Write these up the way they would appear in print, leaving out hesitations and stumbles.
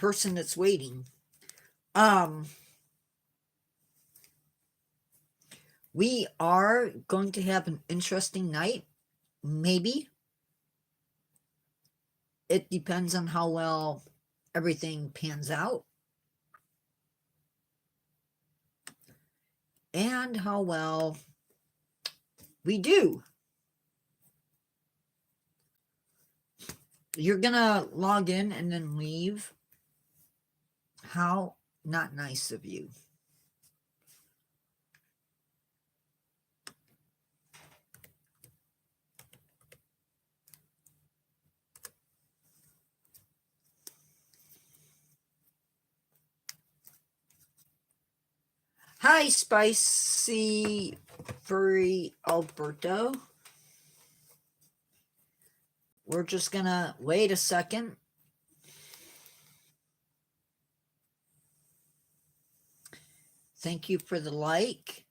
person that's waiting. We are going to have an interesting night. Maybe. It depends on how well everything pans out. And how well we do. You're gonna log in and then leave. How not nice of you. Hi, Spicy Furry Alberto. We're just gonna wait a second. Thank you for the like.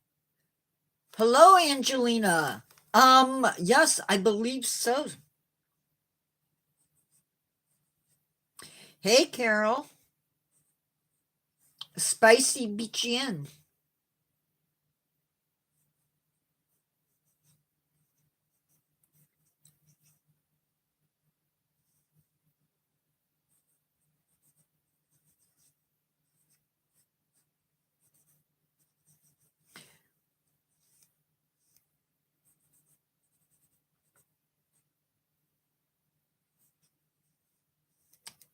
Hello, Angelina. Yes, I believe so. Hey, Carol. Spicy Beachy Inn.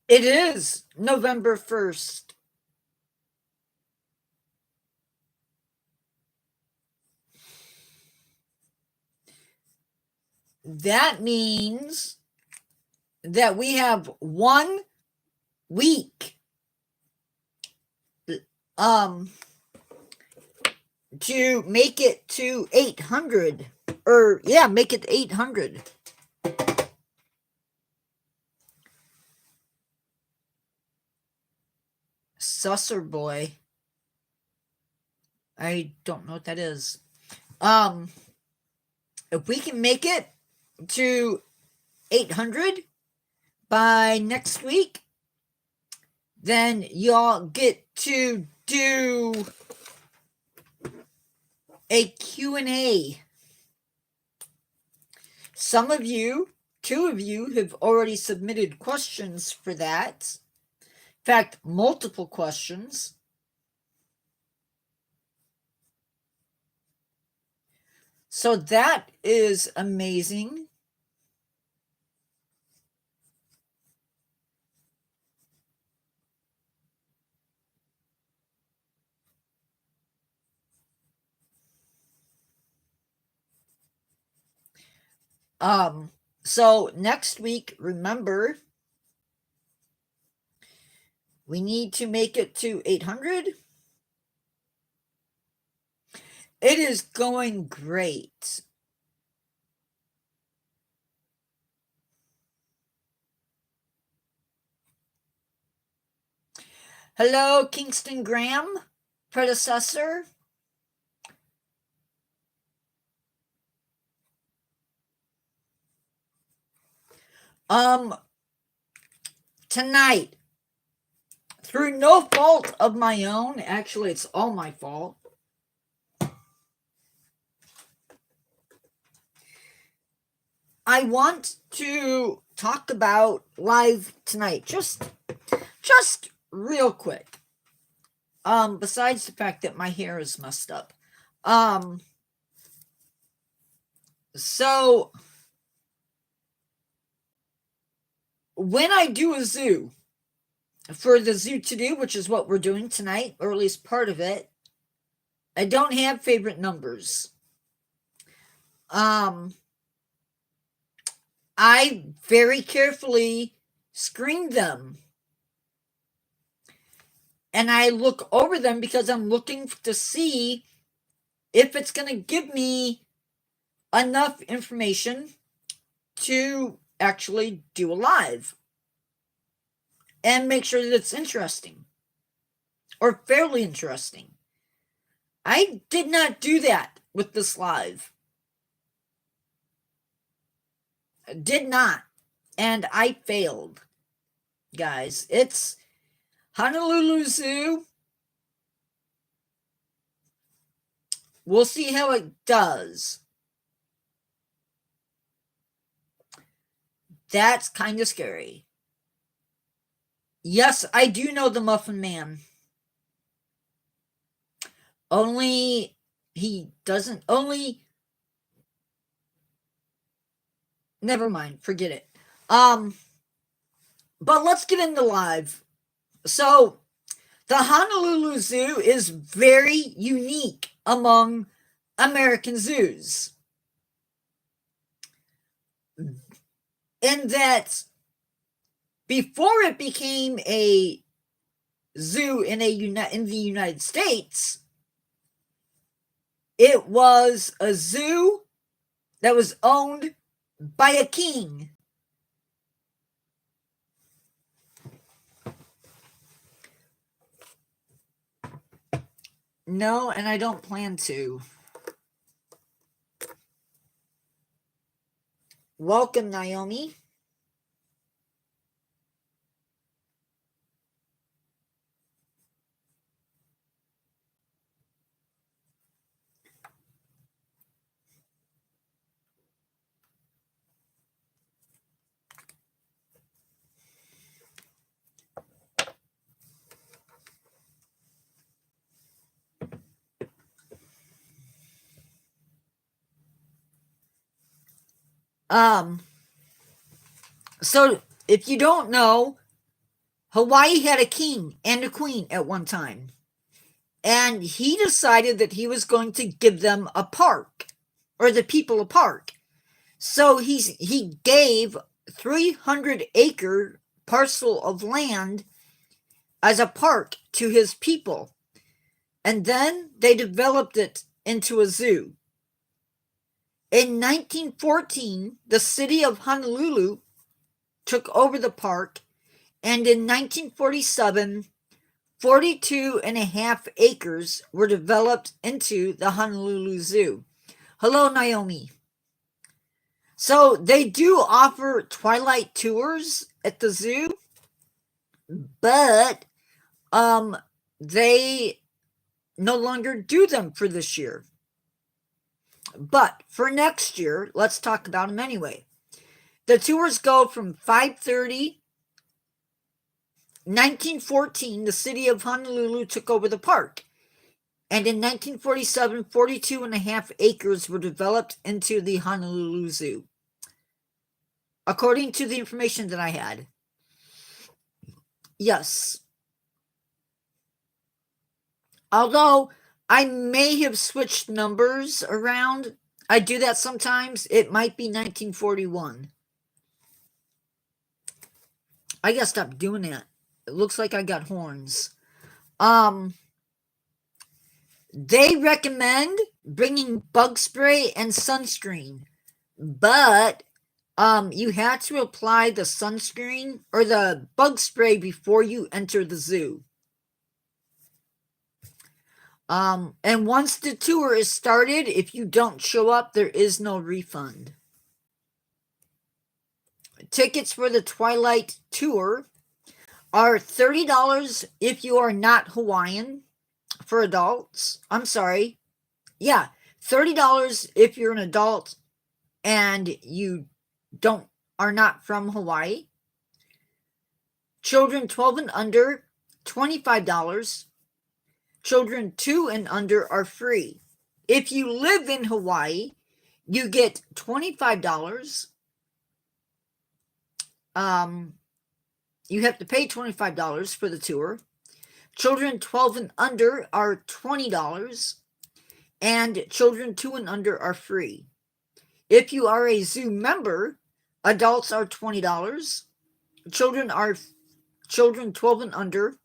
It is November 1st. That means that we have 1 week to make it to 800, or yeah, make it 800. Susser boy. I don't know what that is. If we can make it to 800 by next week, then y'all get to do a Q&A. Some of you, 2 of you, have already submitted questions for that. In fact, multiple questions. So that is amazing. So next week, remember, we need to make it to 800. It is going great. Hello, Kingston Graham, predecessor. Tonight, through no fault of my own, actually, it's all my fault. I want to talk about live tonight, just real quick. Besides the fact that my hair is messed up. So when I do a zoo, for the zoo to do, which is what we're doing tonight, or at least part of it, I don't have favorite numbers. I very carefully screen them. And I look over them because I'm looking to see if it's going to give me enough information to actually do a live and make sure that it's interesting or fairly interesting. I did not do that with this live. Did not. And I failed, guys. It's Honolulu Zoo, we'll see how it does. That's kind of scary. Yes, I do know the Muffin Man. Only he doesn't. Never mind. Forget it. But let's get into live. So, the Honolulu Zoo is very unique among American zoos. In that, before it became a zoo in the United States, it was a zoo that was owned by a king. No, and I don't plan to. Welcome, Naomi. So if you don't know, Hawaii had a king and a queen at one time. And he decided that he was going to give them a park, or the people a park. So he gave 300-acre parcel of land as a park to his people. And then they developed it into a zoo. In 1914, the city of Honolulu took over the park, and in 1947, 42.5 acres were developed into the Honolulu Zoo. Hello, Naomi. So they do offer twilight tours at the zoo, but they no longer do them for this year. But for next year, let's talk about them anyway. The tours go from 5:30. 1914, the city of Honolulu took over the park. And in 1947, 42.5 acres were developed into the Honolulu Zoo, according to the information that I had. Yes. Although I may have switched numbers around. I do that sometimes. It might be 1941. I gotta stop doing that. It looks like I got horns. They recommend bringing bug spray and sunscreen, but you have to apply the sunscreen or the bug spray before you enter the zoo. And once the tour is started, if you don't show up, there is no refund. Tickets for the Twilight Tour are $30 if you are not Hawaiian for adults. I'm sorry. Yeah, $30 if you're an adult and you are not from Hawaii. Children 12 and under, $25. Children 2 and under are free. If you live in Hawaii, you get $25. You have to pay $25 for the tour. Children 12 and under are $20, and children 2 and under are free. If you are a zoo member, adults are $20. Children 12 and under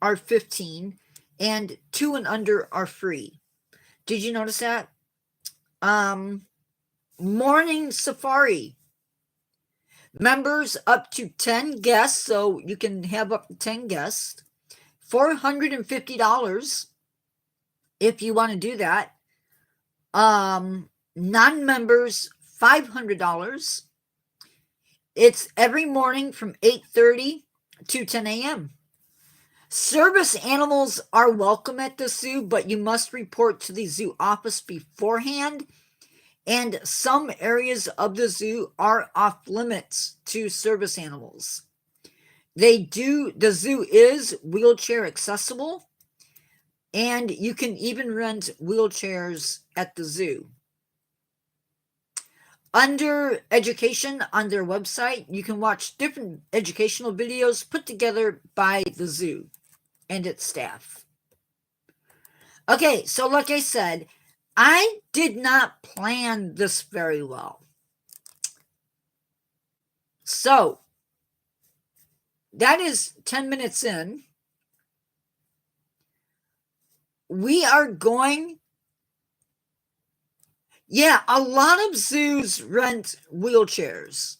are $15, and 2 and under are free. Did you notice that? Morning safari. Members up to 10 guests, so you can have up to 10 guests. $450 if you want to do that. Non-members, $500. It's every morning from 8:30 to 10 a.m. Service animals are welcome at the zoo, but you must report to the zoo office beforehand. And some areas of the zoo are off limits to service animals. The zoo is wheelchair accessible, and you can even rent wheelchairs at the zoo. Under education on their website, you can watch different educational videos put together by the zoo and its staff. Okay, so like I said, I did not plan this very well. So, that is 10 minutes in. We are going... Yeah, a lot of zoos rent wheelchairs.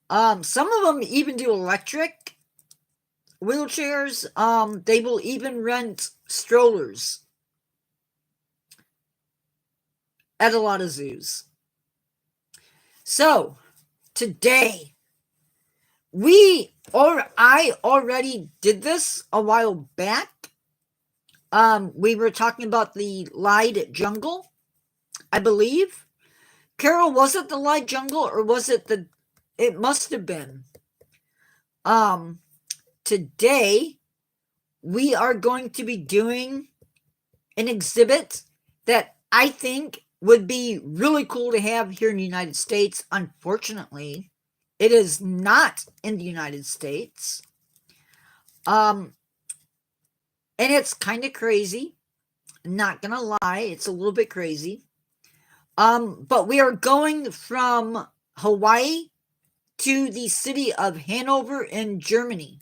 Some of them even do electric wheelchairs. They will even rent strollers at a lot of zoos. So, today, I already did this a while back. We were talking about the lied jungle, I believe. Carol, was it the lied jungle, or was it it must have been. Today, we are going to be doing an exhibit that I think would be really cool to have here in the United States. Unfortunately, it is not in the United States. And it's kind of crazy. Not gonna lie, it's a little bit crazy. But we are going from Hawaii to the city of Hanover in Germany.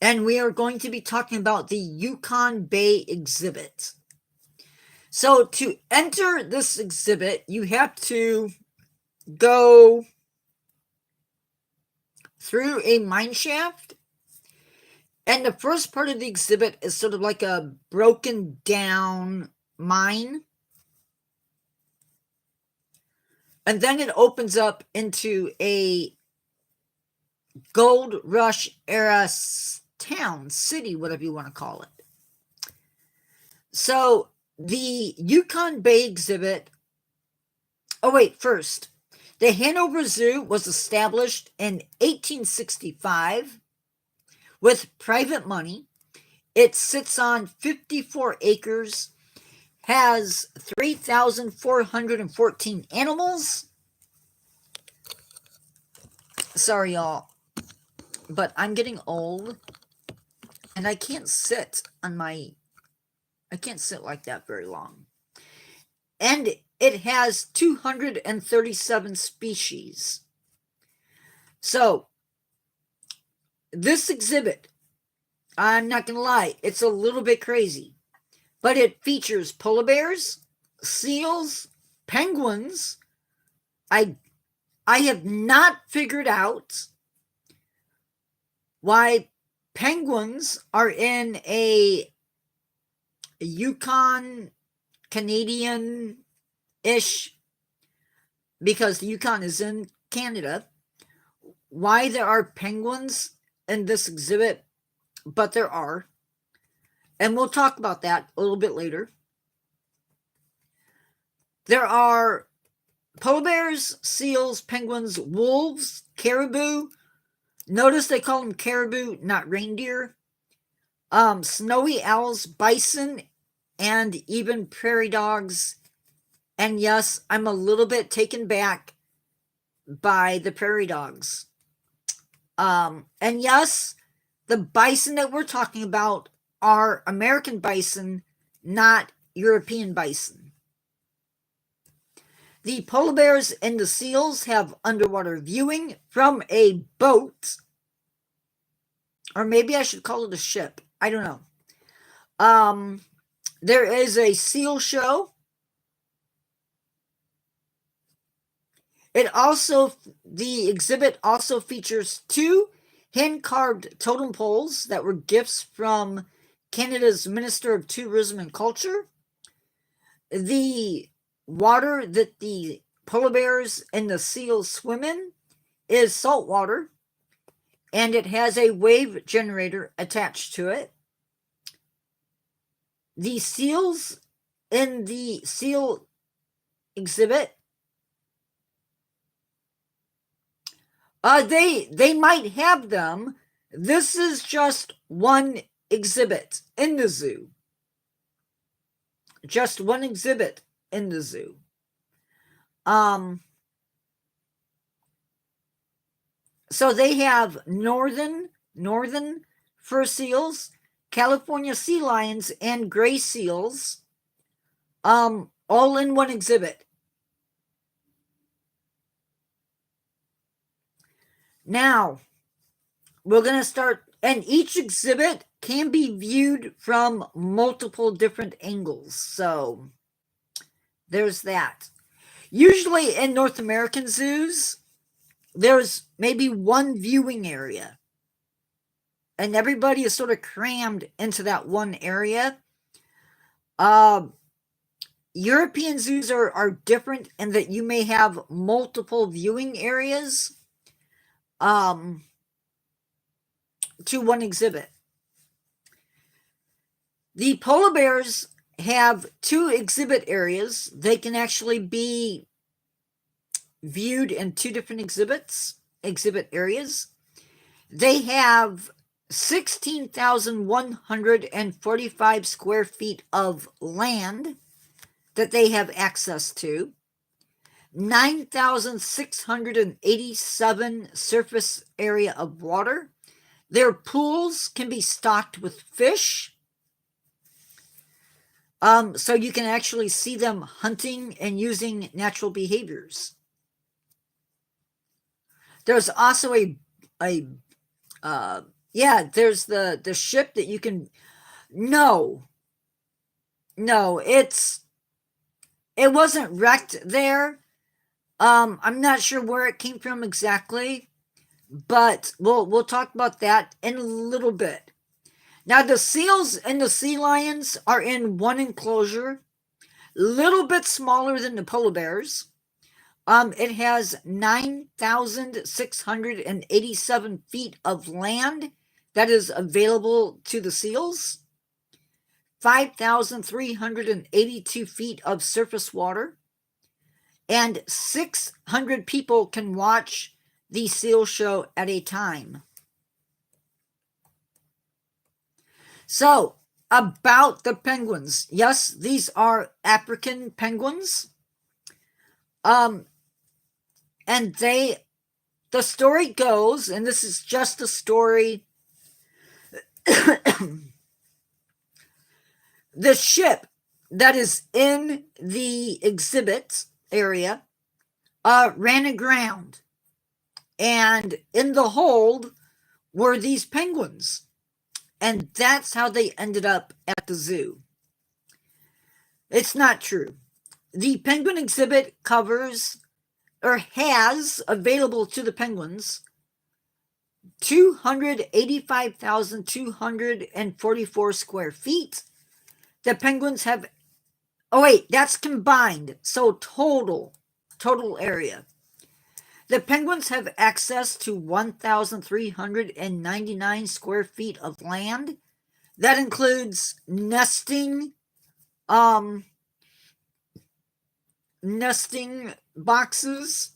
And we are going to be talking about the Yukon Bay exhibit. So to enter this exhibit, you have to go through a mine shaft. And the first part of the exhibit is sort of like a broken down mine. And then it opens up into a gold rush era town, city, whatever you want to call it. So the Yukon Bay exhibit... Oh, wait, first. The Hanover Zoo was established in 1865 with private money. It sits on 54 acres, has 3,414 animals. Sorry, y'all, but I'm getting old, and I can't sit like that very long. And it has 237 species. So, this exhibit, I'm not going to lie, it's a little bit crazy. But it features polar bears, seals, penguins. I have not figured out why penguins are in a Yukon Canadian-ish, because the Yukon is in Canada. Why there are penguins in this exhibit, but there are. And we'll talk about that a little bit later. There are polar bears, seals, penguins, wolves, caribou. Notice they call them caribou, not reindeer. Snowy owls, bison, and even prairie dogs. And yes, I'm a little bit taken back by the prairie dogs. And yes, the bison that we're talking about are American bison, not European bison. The polar bears and the seals have underwater viewing from a boat. Or maybe I should call it a ship. I don't know. There is a seal show. The exhibit also features 2 hand-carved totem poles that were gifts from Canada's Minister of Tourism and Culture. The water that the polar bears and the seals swim in is salt water. and it has a wave generator attached to it. The seals in the seal exhibit, they might have them. This is just one exhibit in the zoo. Just one exhibit in the zoo. So they have northern fur seals, California sea lions, and gray seals, all in one exhibit. Now, we're going to start, and each exhibit can be viewed from multiple different angles. So, there's that. Usually in North American zoos, there's maybe one viewing area, and everybody is sort of crammed into that one area. European zoos are different in that you may have multiple viewing areas to one exhibit. The polar bears have two exhibit areas. They can actually be viewed in two different exhibit areas. They have 16,145 square feet of land that they have access to, 9,687 surface area of water. Their pools can be stocked with fish, so you can actually see them hunting and using natural behaviors. There's also there's the ship that you can. No, it wasn't wrecked there. I'm not sure where it came from exactly, but we'll talk about that in a little bit. Now, the seals and the sea lions are in one enclosure, a little bit smaller than the polar bears. It has 9,687 feet of land that is available to the seals, 5,382 feet of surface water, and 600 people can watch the seal show at a time. So, about the penguins. Yes, these are African penguins. And the story goes, and this is just a story, the ship that is in the exhibit area ran aground, and in the hold were these penguins, and that's how they ended up at the zoo. It's not true. The penguin exhibit covers or has available to the penguins 285,244 square feet. The penguins have, that's combined, so total area. The penguins have access to 1,399 square feet of land. That includes nesting boxes.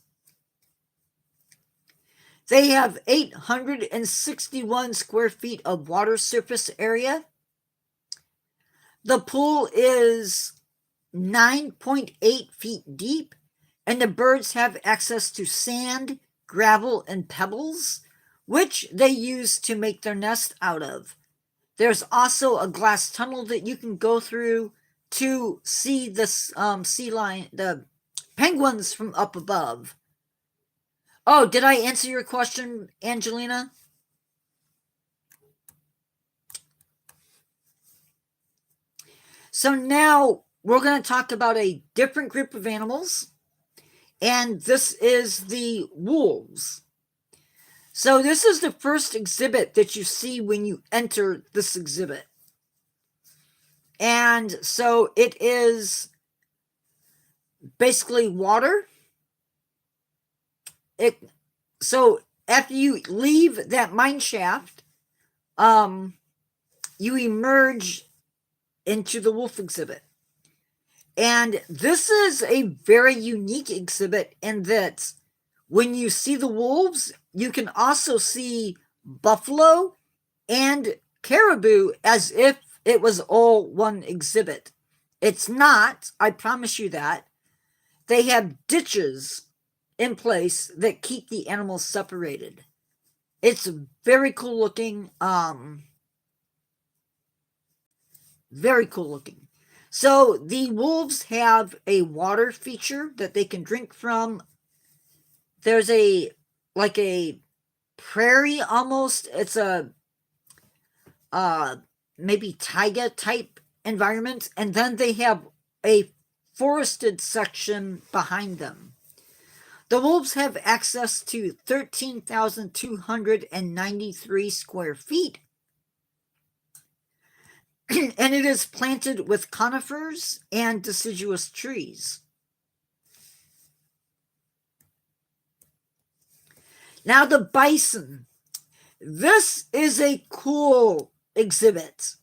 They have 861 square feet of water surface area. The pool is 9.8 feet deep, and the birds have access to sand, gravel, and pebbles, which they use to make their nest out of. There's also a glass tunnel that you can go through to see the the penguins from up above. Oh, did I answer your question, Angelina? So now we're going to talk about a different group of animals, and this is the wolves. So this is the first exhibit that you see when you enter this exhibit. And so it is basically water. after you leave that mine shaft, you emerge into the wolf exhibit. And this is a very unique exhibit in that when you see the wolves, you can also see buffalo and caribou as if it was all one exhibit. It's not, I promise you that. They have ditches in place that keep the animals separated. It's very cool looking. Very cool looking. So the wolves have a water feature that they can drink from. There's a prairie almost. It's a maybe taiga type environment, and then they have a forested section behind them. The wolves have access to 13,293 square feet, and it is planted with conifers and deciduous trees. Now the bison. This is a cool exhibit.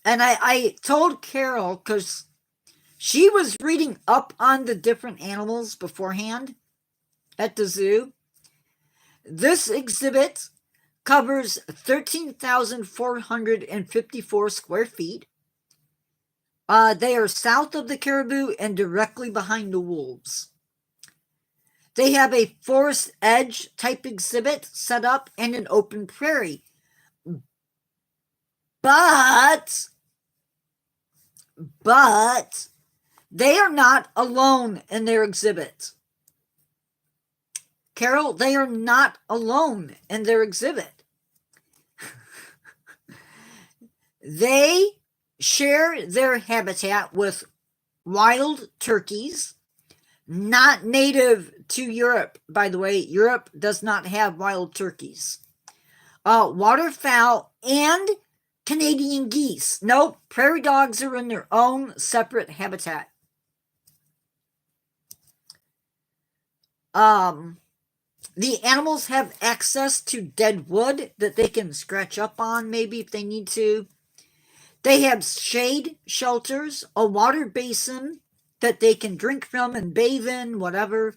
And I told Carol, because she was reading up on the different animals beforehand at the zoo. This exhibit covers 13,454 square feet. They are south of the caribou and directly behind the wolves. They have a forest edge type exhibit set up and an open prairie. But they are not alone in their exhibit. Carol, they are not alone in their exhibit. They share their habitat with wild turkeys, not native to Europe, by the way. Europe does not have wild turkeys. Waterfowl and Canadian geese. Nope, prairie dogs are in their own separate habitat. The animals have access to dead wood that they can scratch up on maybe if they need to. They have shade shelters, a water basin that they can drink from and bathe in, whatever.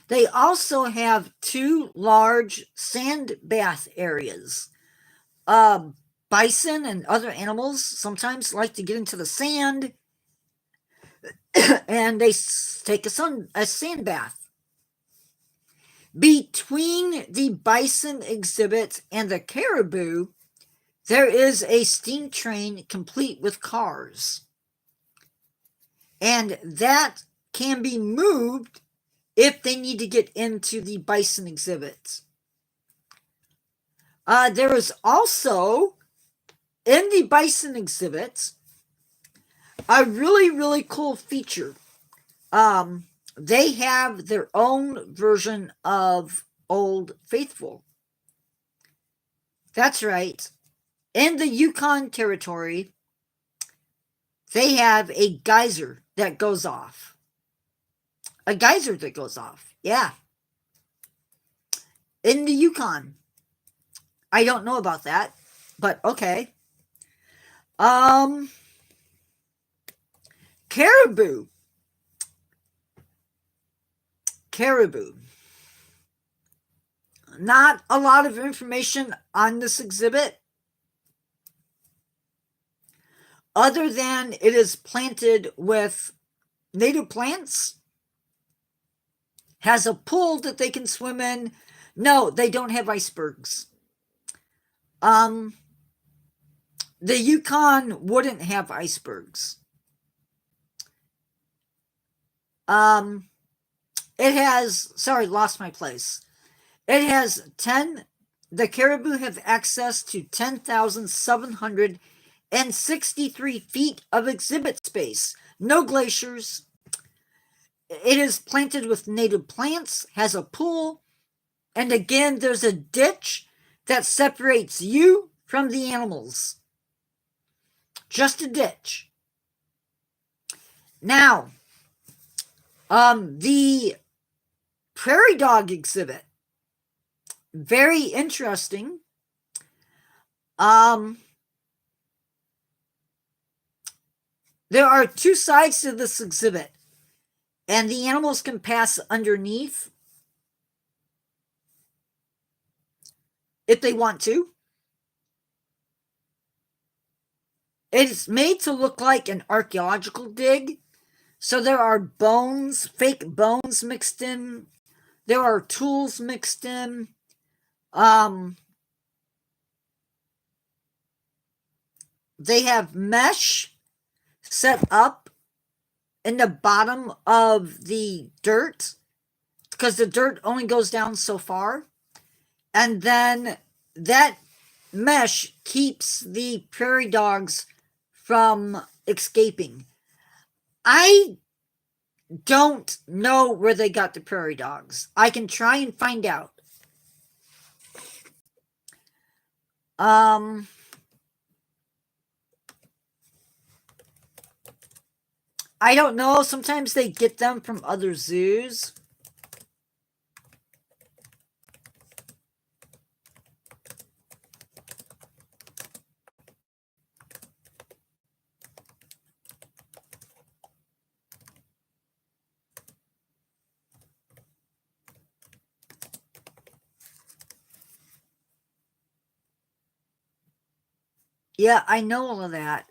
They also have 2 large sand bath areas. Bison and other animals sometimes like to get into the sand and they take a sand bath. Between the bison exhibit and the caribou, there is a steam train complete with cars. And that can be moved if they need to get into the bison exhibit. There is also, in the bison exhibit, a really, really cool feature. They have their own version of Old Faithful. That's right. In the Yukon Territory, they have a geyser that goes off. A geyser that goes off, yeah. In the Yukon. I don't know about that, but okay. Caribou. Not a lot of information on this exhibit, other than it is planted with native plants, has a pool that they can swim in. No, they don't have icebergs. The Yukon wouldn't have icebergs. It has, sorry, lost my place. It has the caribou have access to 10,763 feet of exhibit space. No glaciers. It is planted with native plants, has a pool, and again, there's a ditch that separates you from the animals. Just a ditch. Now, the prairie dog exhibit. very interesting. There are two sides to this exhibit, and the animals can pass underneath if they want to. It's made to look like an archaeological dig. So there are bones, fake bones mixed in. There are tools mixed in. They have mesh set up in the bottom of the dirt because the dirt only goes down so far. And then that mesh keeps the prairie dogs from escaping. I don't know where they got the prairie dogs. I can try and find out. I don't know. Sometimes they get them from other zoos. Yeah, I know all of that.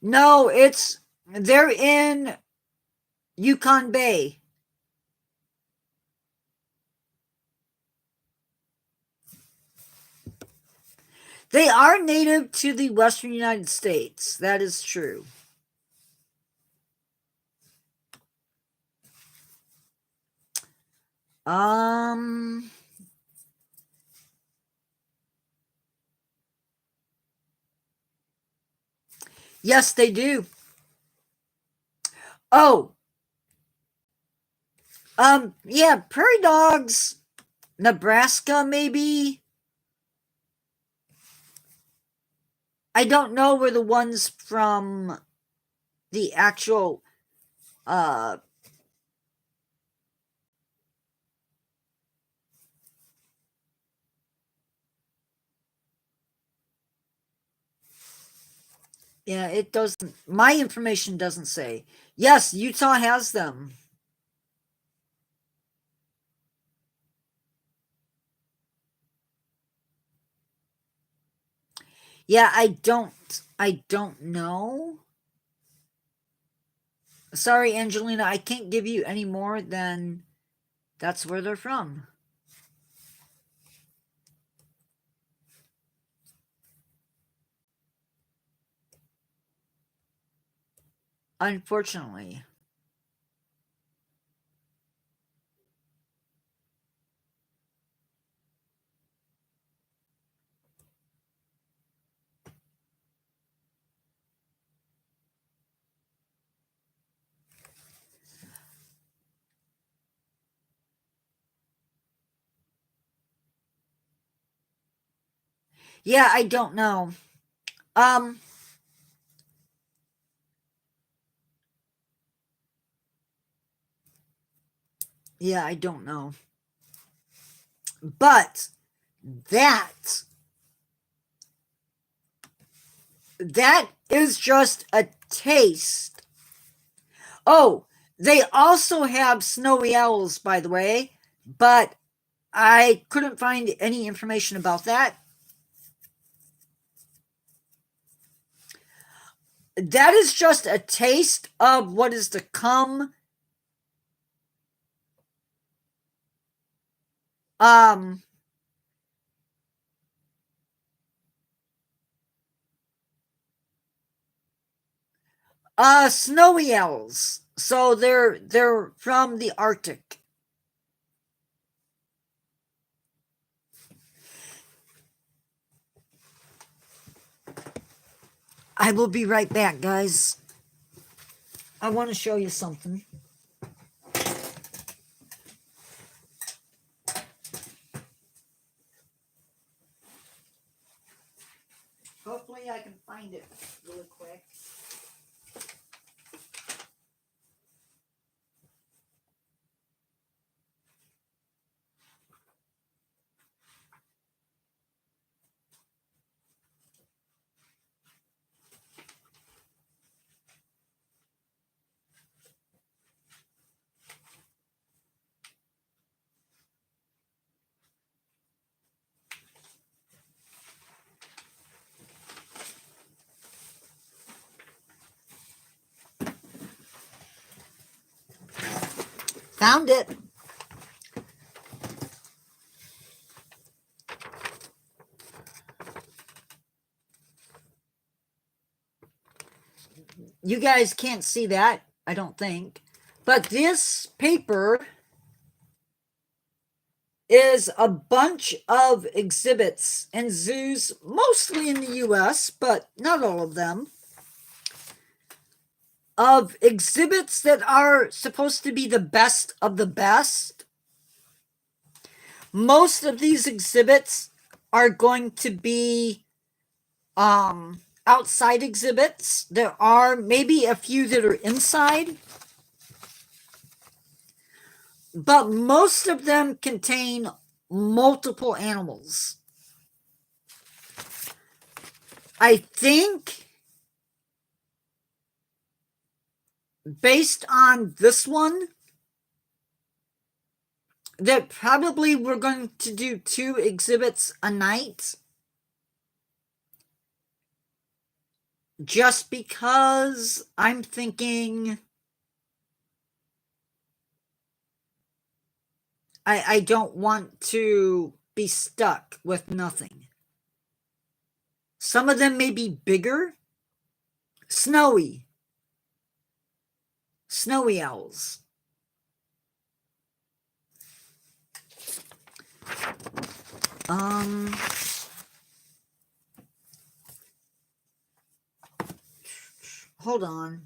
No, they're in Yukon Bay. They are native to the western United States. That is true. Yes, they do. Oh. Yeah, prairie dogs, Nebraska, maybe. I don't know where the ones from the actual, yeah, it doesn't, my information doesn't say. Yes, Utah has them. Yeah, I don't know. Sorry, Angelina, I can't give you any more than that's where they're from. Unfortunately. Yeah, I don't know. Yeah, I don't know. But that is just a taste. Oh, they also have snowy owls, by the way, but I couldn't find any information about that. That is just a taste of what is to come. Snowy owls. So they're from the Arctic. I will be right back, guys. I want to show you something. Found it. You guys can't see that, I don't think. But this paper is a bunch of exhibits in zoos, mostly in the US, but not all of them, of exhibits that are supposed to be the best of the best. Most of these exhibits are going to be outside exhibits. There are maybe a few that are inside, but most of them contain multiple animals. I think, based on this one, that probably we're going to do 2 exhibits a night, just because I'm thinking I don't want to be stuck with nothing. Some of them may be bigger. Snowy owls. Hold on.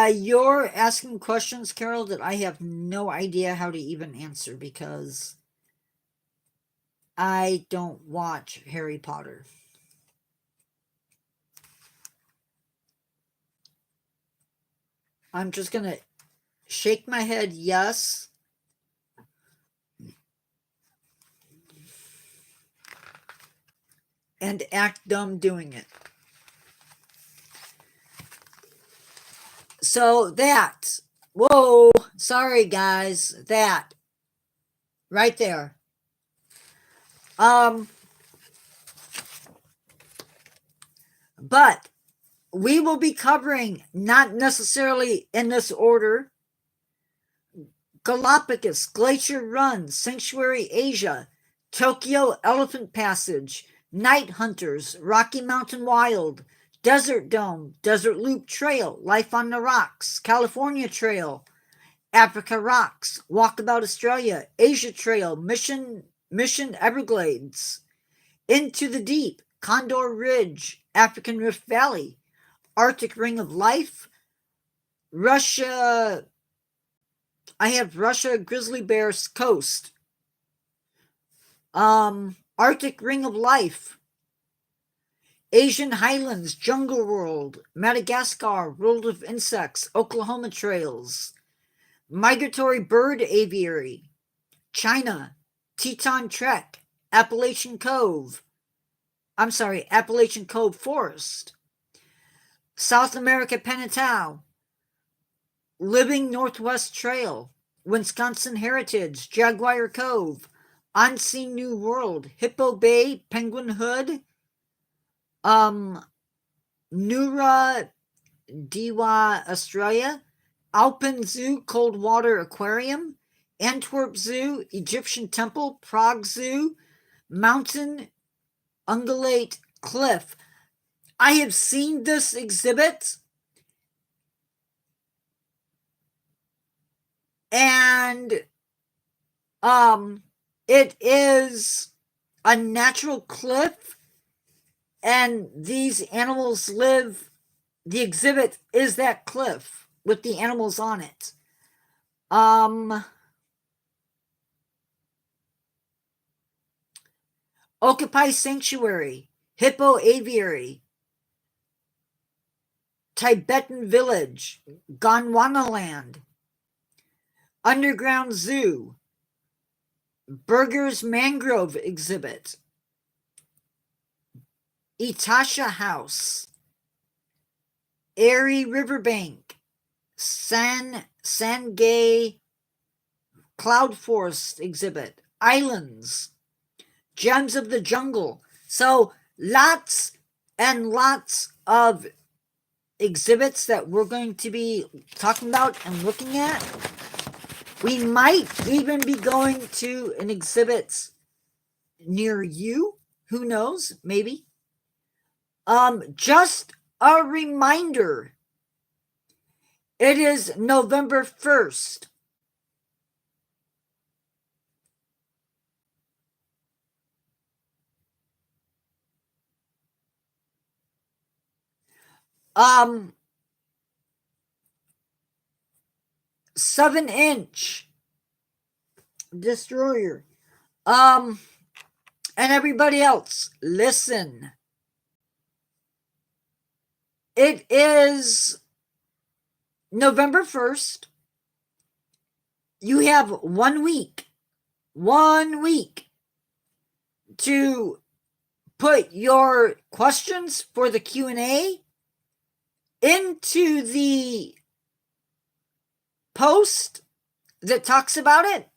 You're asking questions, Carol, that I have no idea how to even answer because I don't watch Harry Potter. I'm just gonna shake my head yes. And act dumb doing it. So that, whoa, sorry guys, that, right there. But we will be covering, not necessarily in this order, Galapagos, Glacier Run, Sanctuary Asia, Tokyo Elephant Passage, Night Hunters, Rocky Mountain Wild, Desert Dome, Desert Loop Trail, Life on the Rocks, California Trail, Africa Rocks, Walkabout Australia, Asia Trail, Mission Everglades, Into the Deep, Condor Ridge, African Rift Valley, Arctic Ring of Life, Russia. I have Russia Grizzly Bear Coast, Arctic Ring of Life, Asian Highlands, Jungle World, Madagascar, World of Insects, Oklahoma Trails, Migratory Bird Aviary, China, Teton Trek, Appalachian Cove Forest, South America Penetau, Living Northwest Trail, Wisconsin Heritage, Jaguar Cove, Unseen New World, Hippo Bay, Penguin Hood, Nura Diwa Australia, Alpen Zoo, Cold Water Aquarium, Antwerp Zoo, Egyptian Temple, Prague Zoo, Mountain Ungulate Cliff. I have seen this exhibit, and it is a natural cliff, and these animals live. The exhibit is that cliff with the animals on it. Occupy Sanctuary, Hippo Aviary, Tibetan Village, Gondwanaland, Underground Zoo, Berger's Mangrove Exhibit, Itasha House, Erie Riverbank, Sangay Cloud Forest exhibit, islands, gems of the jungle. So lots and lots of exhibits that we're going to be talking about and looking at. We might even be going to an exhibit near you. Who knows? Maybe. Just a reminder. It is November 1st. Um, 7-inch destroyer. And everybody else, listen. It is November 1st. You have 1 week to put your questions for the Q&A into the post that talks about it.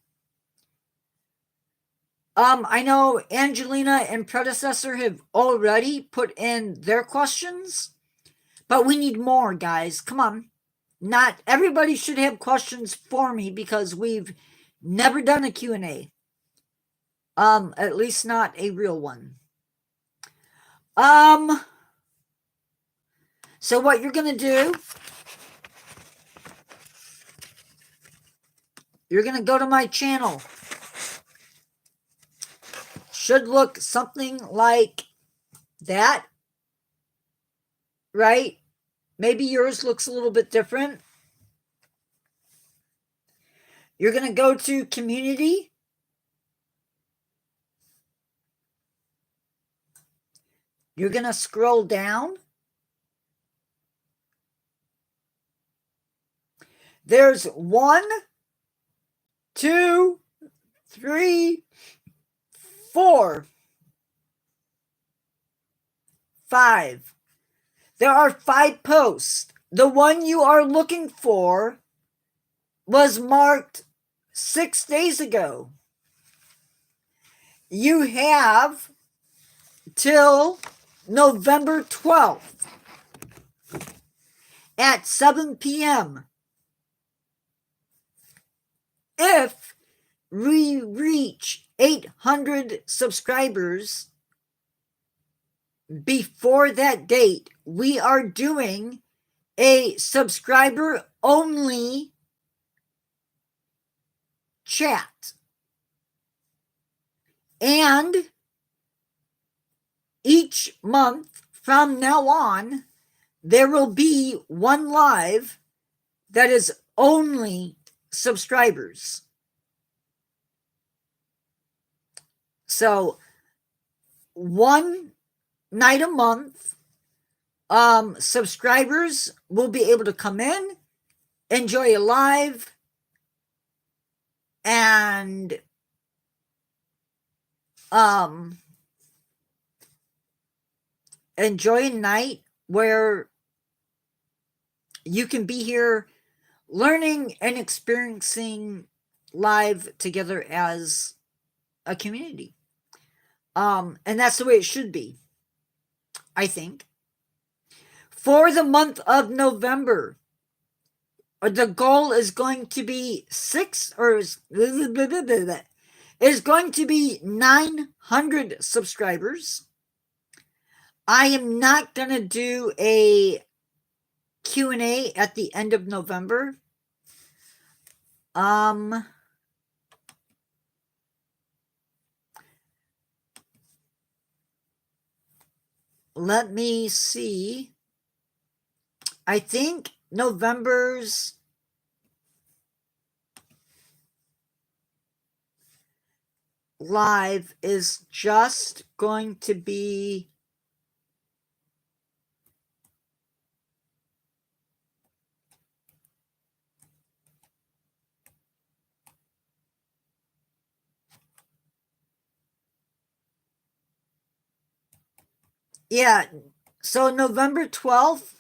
I know Angelina and Predecessor have already put in their questions, but we need more, guys. Come on. Not everybody should have questions for me because we've never done a Q&A. At least not a real one. So what you're going to do, you're going to go to my channel. Should look something like that, right? Maybe yours looks a little bit different. You're going to go to community. You're going to scroll down. There's 1, 2, 3, 4, 5. There are 5 posts. The one you are looking for was marked 6 days ago. You have till November 12th at 7 p.m. If we reach 800 subscribers before that date, we are doing a subscriber only chat. And each month from now on, there will be one live that is only subscribers. So one night a month, subscribers will be able to come in, enjoy a live, and enjoy a night where you can be here learning and experiencing live together as a community. And that's the way it should be, I think. For the month of November, the goal is going to be 900 subscribers. I am not going to do a Q&A at the end of November. Let me see. I think November's live is just going to be so November 12th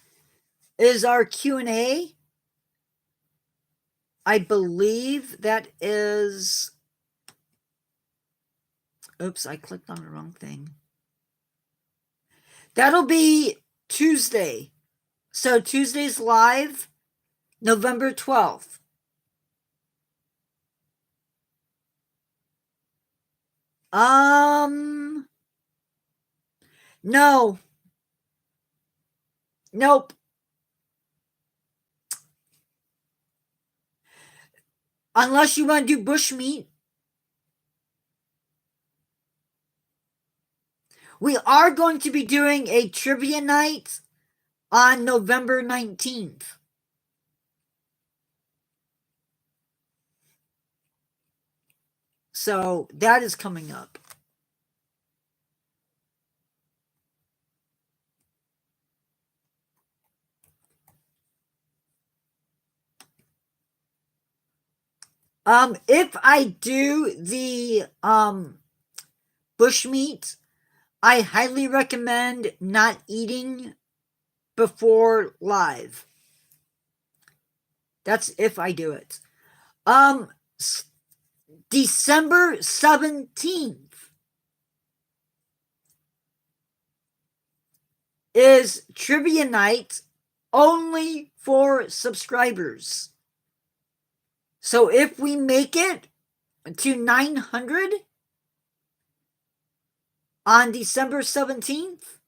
is our Q&A. I believe that is... Oops, I clicked on the wrong thing. That'll be Tuesday. So Tuesday's live, November 12th. No. Nope. Unless you want to do bushmeat. We are going to be doing a trivia night on November 19th. So that is coming up. If I do the bushmeat, I highly recommend not eating before live. That's if I do it. December 17th is trivia night only for subscribers. So if we make it to 900 on December 17th,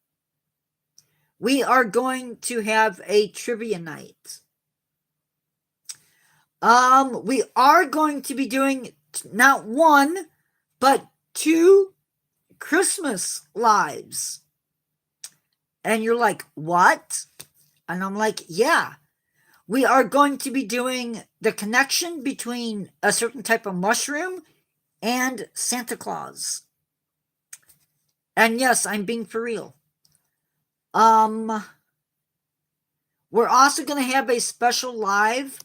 we are going to have a trivia night. We are going to be doing not one, but 2 Christmas lives. And you're like, what? And I'm like, yeah. We are going to be doing the connection between a certain type of mushroom and Santa Claus. And yes, I'm being for real. We're also going to have a special live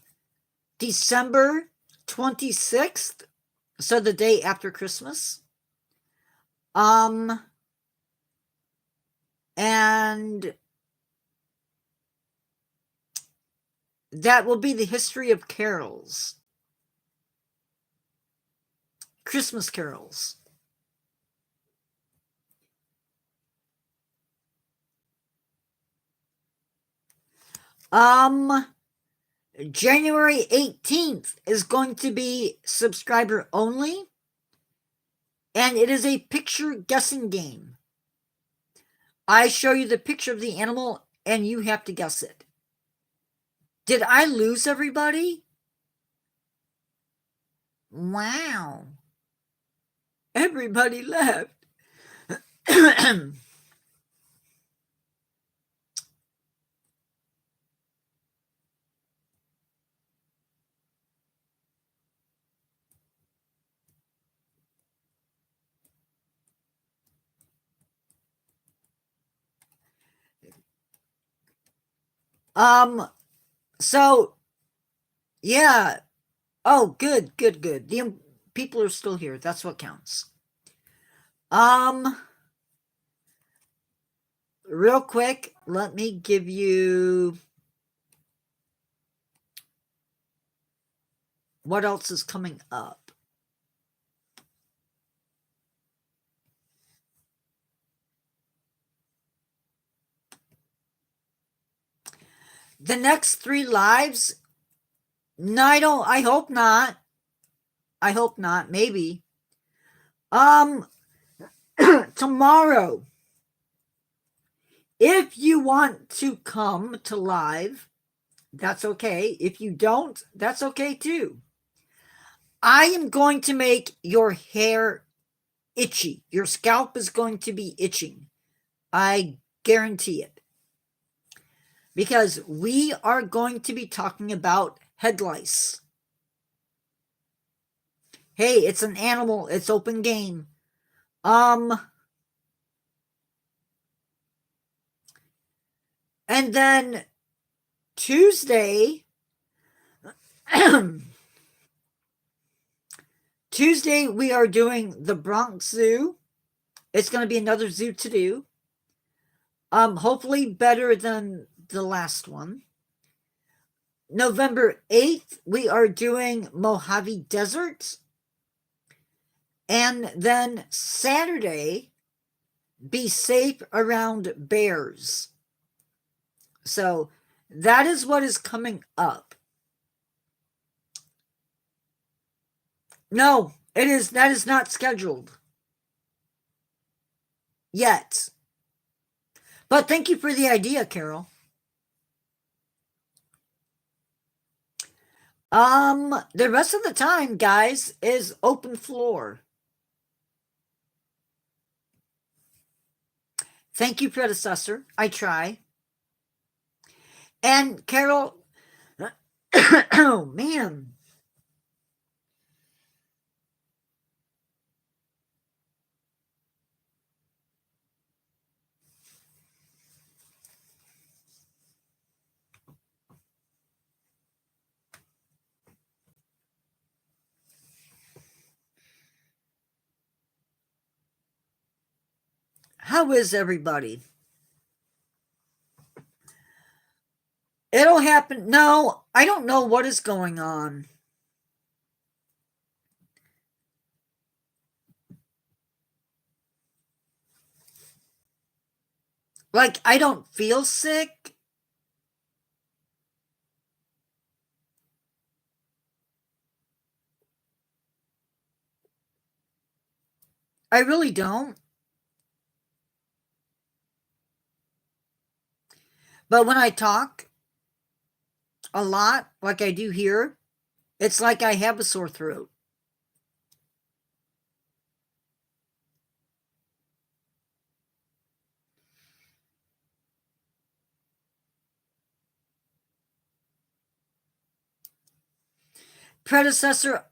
December 26th, so the day after Christmas. And that will be the history of carols. Christmas carols. January 18th is going to be subscriber only, and it is a picture guessing game. I show you the picture of the animal, and you have to guess it. Did I lose everybody? Wow. Everybody left. So, yeah. Oh, good. The people are still here. That's what counts. Real quick, let me give you what else is coming up. The next 3 lives, no, I hope not. Maybe. Tomorrow, if you want to come to live, that's okay. If you don't, that's okay too. I am going to make your hair itchy. Your scalp is going to be itching. I guarantee it. Because we are going to be talking about head lice. Hey, it's an animal. It's open game. And then Tuesday, we are doing the Bronx Zoo. It's going to be another zoo to do. Hopefully better than the last one. November 8th, we are doing Mojave Desert. And then Saturday, be safe around bears. So that is what is coming up. No, that is not scheduled yet. But thank you for the idea, Carol. The rest of the time, guys, is open floor. Thank you, predecessor. I try. And Carol, oh man. How is everybody? It'll happen. No, I don't know what is going on. Like, I don't feel sick. I really don't. But when I talk a lot, like I do here, it's like I have a sore throat. Predecessor,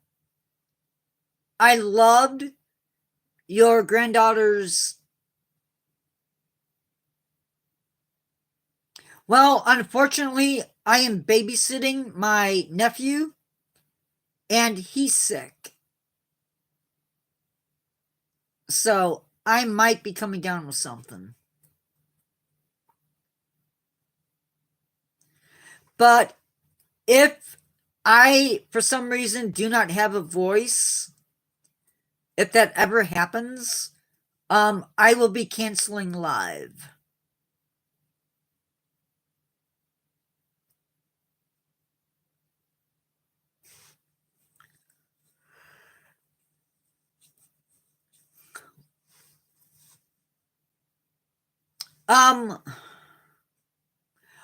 I loved your granddaughter's. Well, unfortunately, I am babysitting my nephew, and he's sick. So I might be coming down with something. But if I, for some reason, do not have a voice, if that ever happens, I will be canceling live.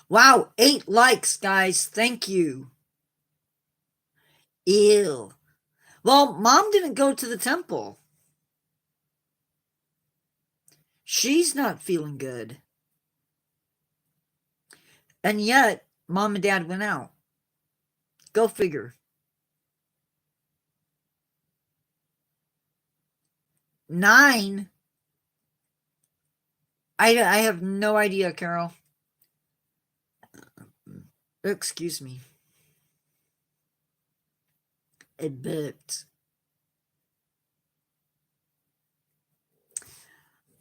Wow, 8 likes, guys. Thank you. Ew. Well, Mom didn't go to the temple. She's not feeling good. And yet, Mom and Dad went out. Go figure. 9? I have no idea, Carol. Excuse me. It burped.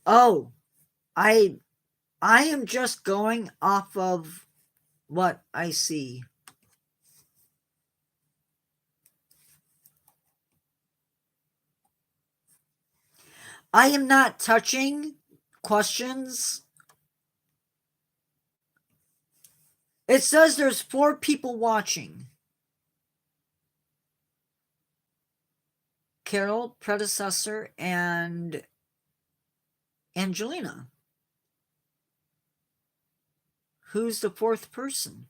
Oh, I am just going off of what I see. I am not touching questions. It says there's 4 people watching. Carol, predecessor, and Angelina. Who's the 4th person?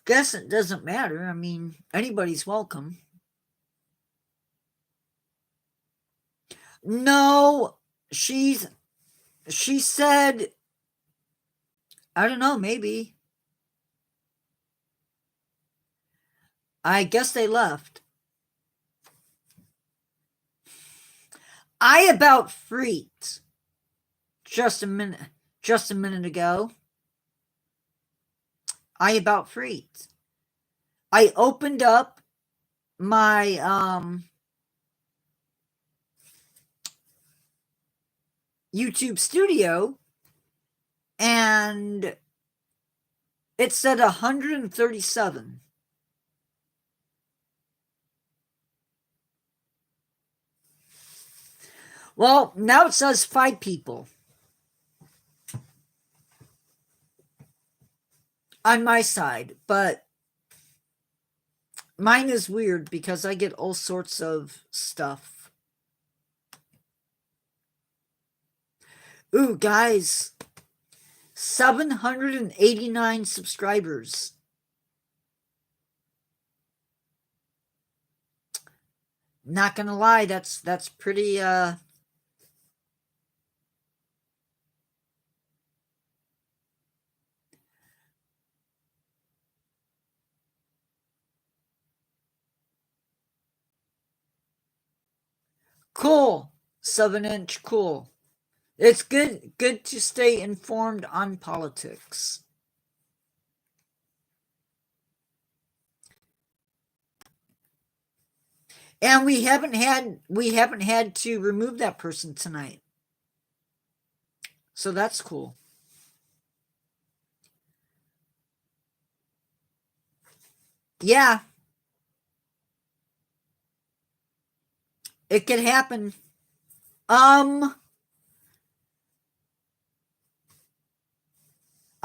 Guess it doesn't matter. I mean, anybody's welcome. No, she said, I don't know, maybe. I guess they left. I about freaked just a minute ago. I about freaked. I opened up my YouTube studio, and it said 137. Well, now it says 5 people on my side, but mine is weird because I get all sorts of stuff. Ooh, guys, 789 subscribers. Not gonna lie, that's pretty cool. 7-inch cool. It's good to stay informed on politics. And we haven't had to remove that person tonight. So that's cool. Yeah. It could happen. I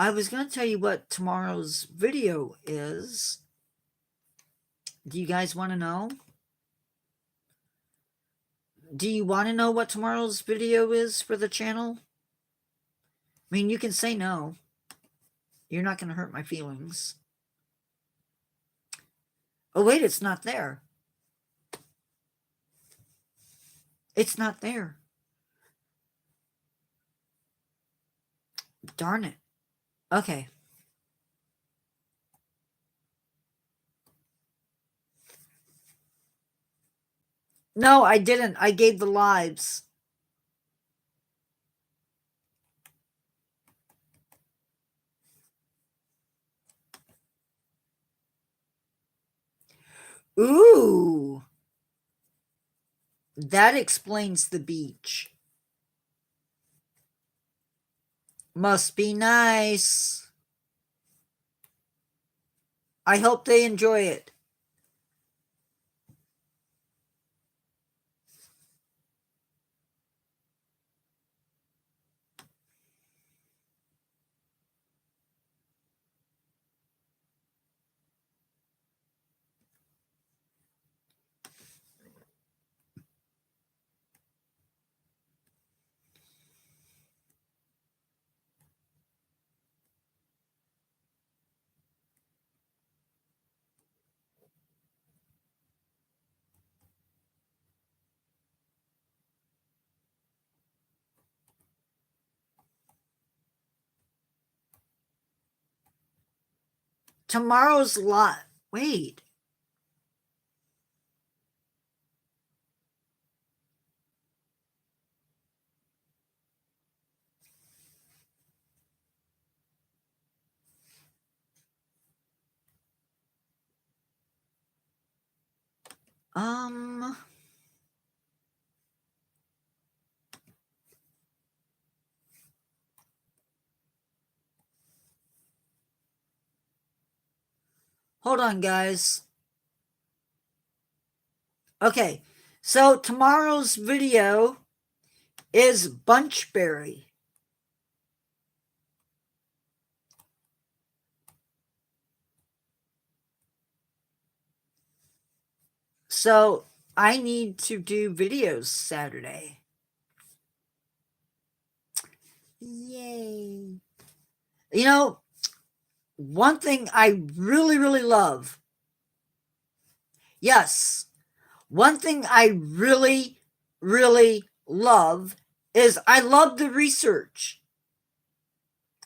was going to tell you what tomorrow's video is. Do you guys want to know? Do you want to know what tomorrow's video is for the channel? I mean, you can say no. You're not going to hurt my feelings. Oh, wait, it's not there. It's not there. Darn it. Okay. No, I didn't. I gave the lives. Ooh. That explains the beach. Must be nice. I hope they enjoy it. Tomorrow's lot. Wait. Hold on, guys. Okay, so tomorrow's video is Bunchberry. So I need to do videos Saturday. Yay. You know, one thing I really, really love. Yes. One thing I really, really love is I love the research.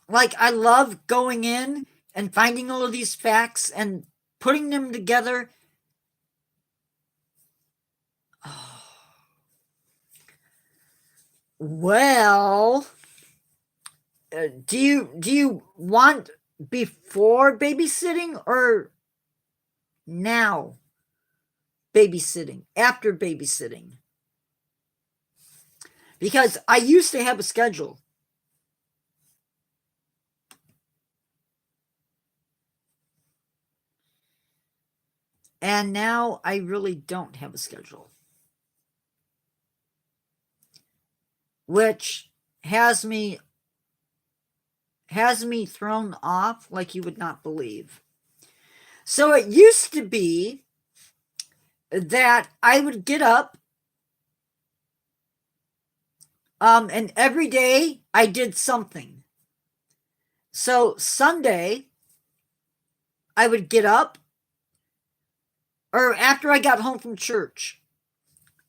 Like, I love going in and finding all of these facts and putting them together. Oh. Well, do you want before babysitting or now babysitting, after babysitting? Because I used to have a schedule. And now I really don't have a schedule, which has me thrown off like you would not believe. So it used to be that I would get up, and every day I did something. So Sunday, I would get up, or after I got home from church,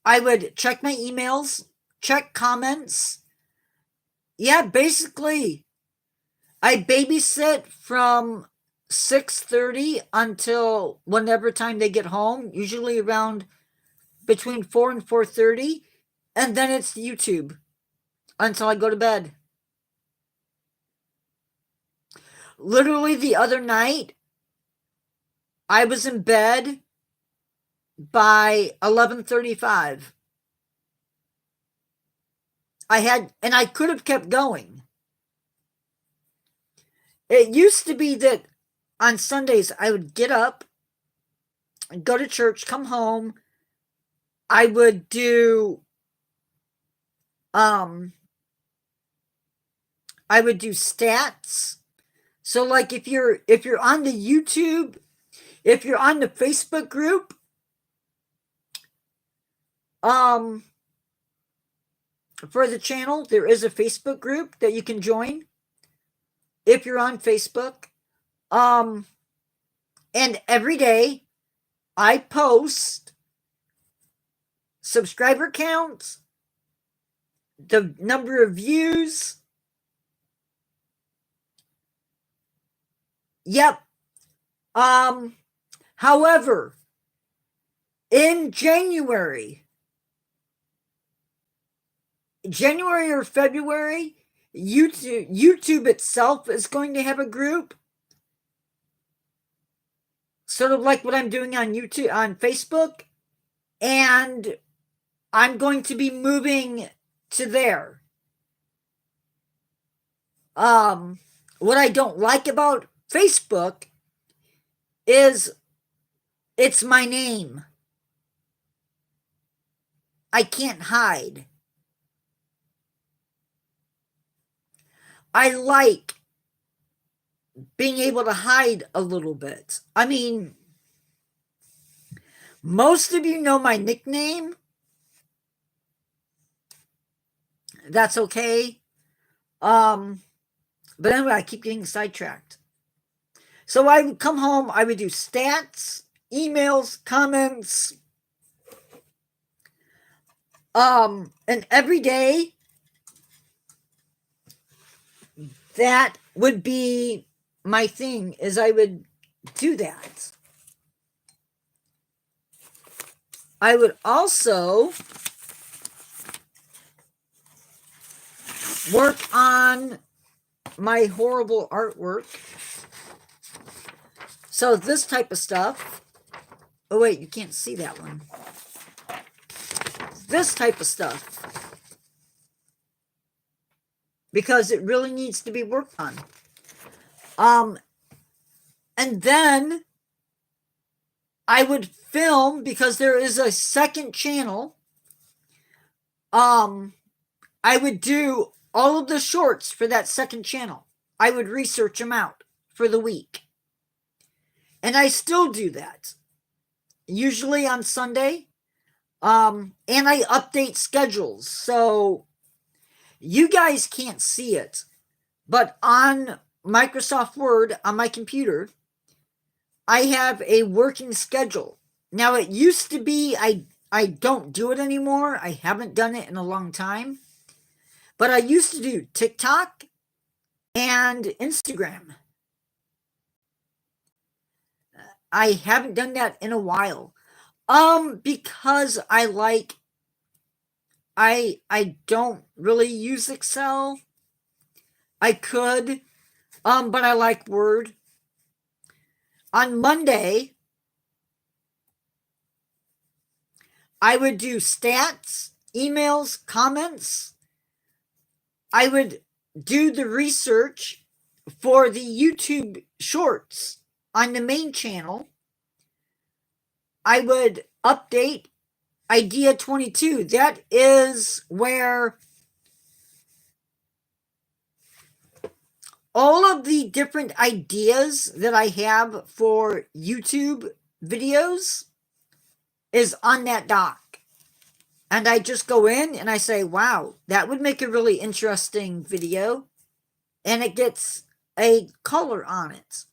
I would check my emails, check comments. Yeah, basically, I babysit from 6:30 until whenever time they get home, usually around between 4 and 4:30, and then it's YouTube until I go to bed. Literally the other night, I was in bed by 11:35. I could have kept going. It used to be that on Sundays I would get up, go to church, come home. I would do stats. So like if you're on the YouTube, if you're on the Facebook group, for the channel, there is a Facebook group that you can join if you're on Facebook. And every day I post subscriber counts, the number of views. Yep. However, in January or February, YouTube itself is going to have a group, sort of like what I'm doing on YouTube, on Facebook, and I'm going to be moving to there. What I don't like about Facebook is it's my name. I can't hide. I like being able to hide a little bit. I mean, most of you know my nickname. That's okay. But anyway, I keep getting sidetracked. So I would come home, I would do stats, emails, comments, and every day that would be my thing, is I would do that. I would also work on my horrible artwork. So this type of stuff. Oh wait, you can't see that one. This type of stuff, because it really needs to be worked on. And then I would film, because there is a second channel. I would do all of the shorts for that second channel. I would research them out for the week. And I still do that, usually on Sunday. And I update schedules. So you guys can't see it, but on Microsoft Word on my computer, I have a working schedule. Now, it used to be, I don't do it anymore. I haven't done it in a long time. But I used to do TikTok and Instagram. I haven't done that in a while. Because I don't really use Excel. I could, but I like Word. On Monday, I would do stats, emails, comments. I would do the research for the YouTube shorts on the main channel. I would update idea 22. That is where all of the different ideas that I have for YouTube videos is on that doc. And I just go in and I say, wow, that would make a really interesting video. And it gets a color on it.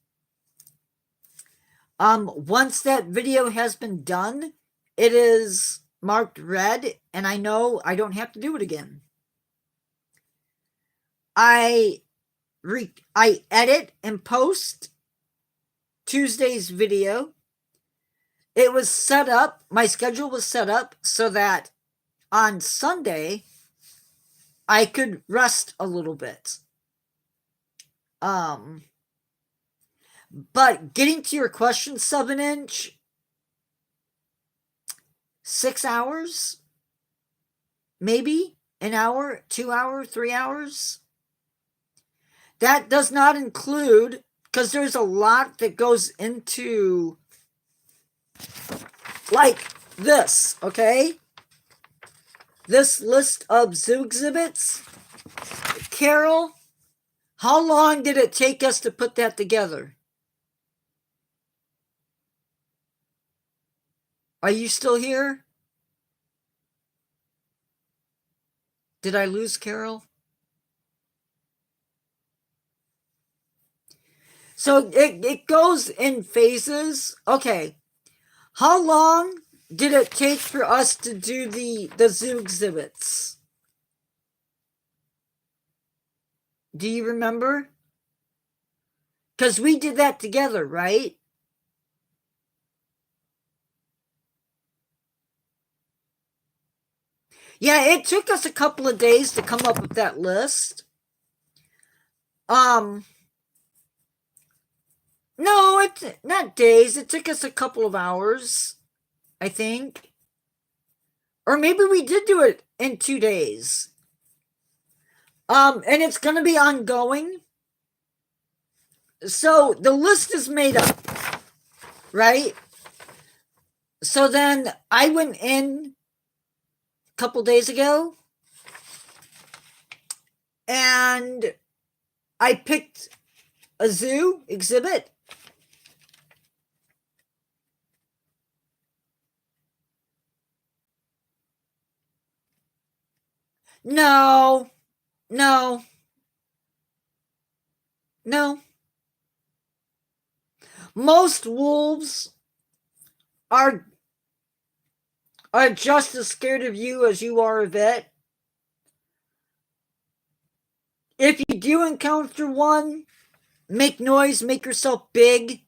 Once that video has been done, it is marked red, and I know I don't have to do it again. I edit and post Tuesday's video. It was set up, my schedule was set up so that on Sunday I could rest a little bit. But getting to your question, 7-inch, 6 hours, maybe an hour, 2 hours, 3 hours. That does not include, because there's a lot that goes into, like this, okay? This list of zoo exhibits. Carol, how long did it take us to put that together? Are you still here? Did I lose Carol? So it goes in phases. Okay. How long did it take for us to do the zoo exhibits? Do you remember? Because we did that together, right? Yeah, it took us a couple of days to come up with that list. No, it's not days. It took us a couple of hours, I think. Or maybe we did do it in 2 days. And it's going to be ongoing. So the list is made up, right? So then I went in a couple days ago and I picked a zoo exhibit. No. Most wolves are just as scared of you as you are of it. If you do encounter one, make noise, make yourself big.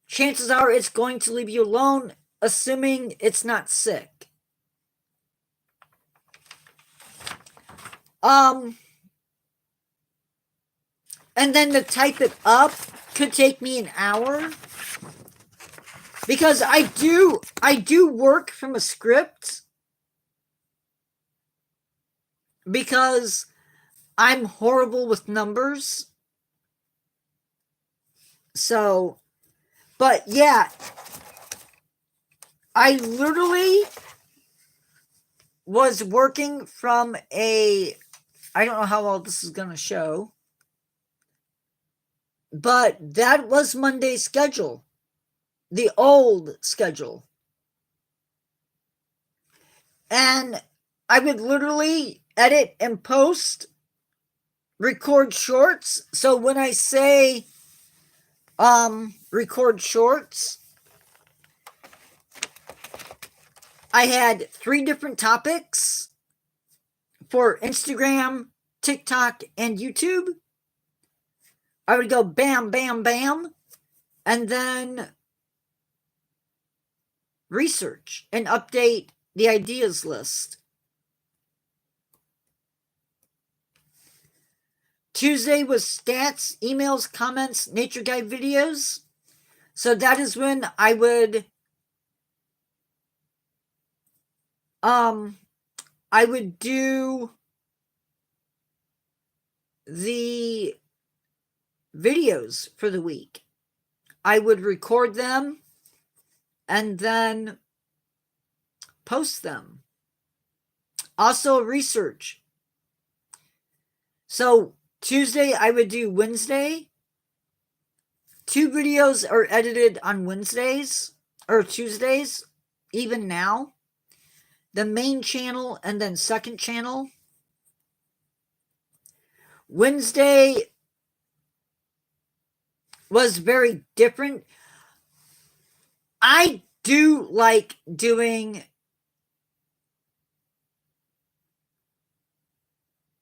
Chances are it's going to leave you alone, assuming it's not sick. And then to type it up could take me an hour. Because I do work from a script. Because I'm horrible with numbers. So, but yeah, I literally was working from I don't know how all this is going to show, but that was Monday's schedule, the old schedule. And I would literally edit and post, record shorts. So when I say record shorts, I had 3 different topics for Instagram, TikTok, and YouTube. I would go bam, bam, bam, and then research and update the ideas list. Tuesday was stats, emails, comments, nature guide videos. So that is when I would do the videos for the week. I would record them and then post them. Also, research. So Tuesday, I would do Wednesday. 2 videos are edited on Wednesdays or Tuesdays, even now. The main channel and then second channel. Wednesday was very different. I do like doing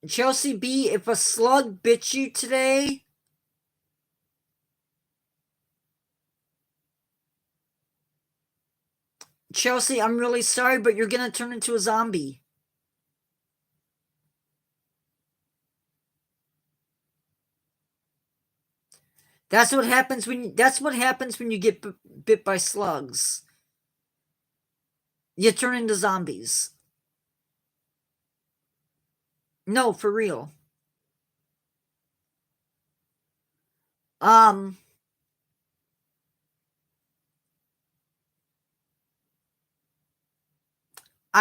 Chelsea B. If a slug bit you today, Chelsea, I'm really sorry, but you're gonna turn into a zombie. That's what happens when you get bit by slugs. You turn into zombies. No, for real. I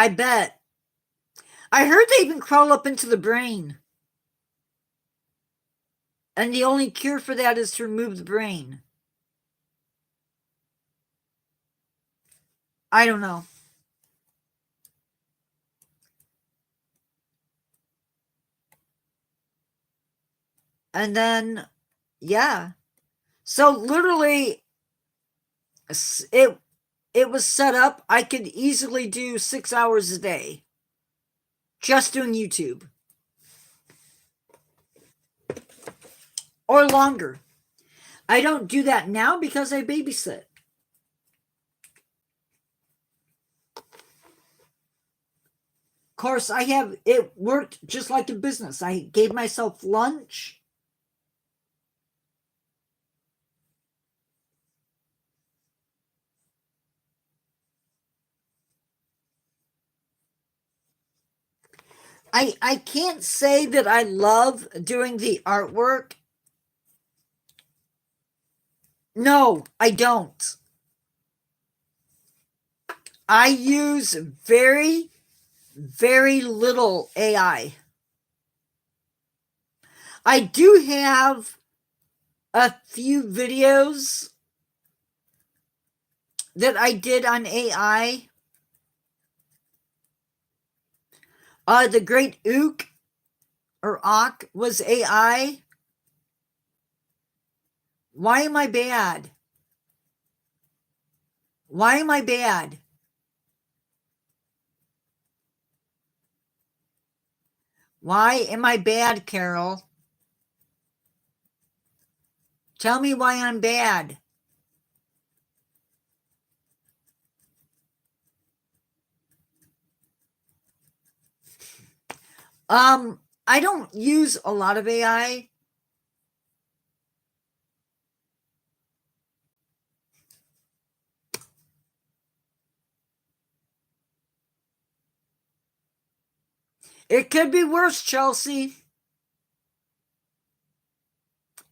bet. I heard they even crawl up into the brain. And the only cure for that is to remove the brain. I don't know. And then, yeah. So literally, it was set up. I could easily do 6 hours a day just doing YouTube. Or longer. I don't do that now because I babysit. Of course, it worked just like a business. I gave myself lunch. I can't say that I love doing the artwork. No, I don't. I use very, very little AI. I do have a few videos that I did on AI. The Great Ook or Ook was AI. Why am I bad? Why am I bad? Why am I bad, Carol? Tell me why I'm bad. I don't use a lot of AI. It could be worse, Chelsea.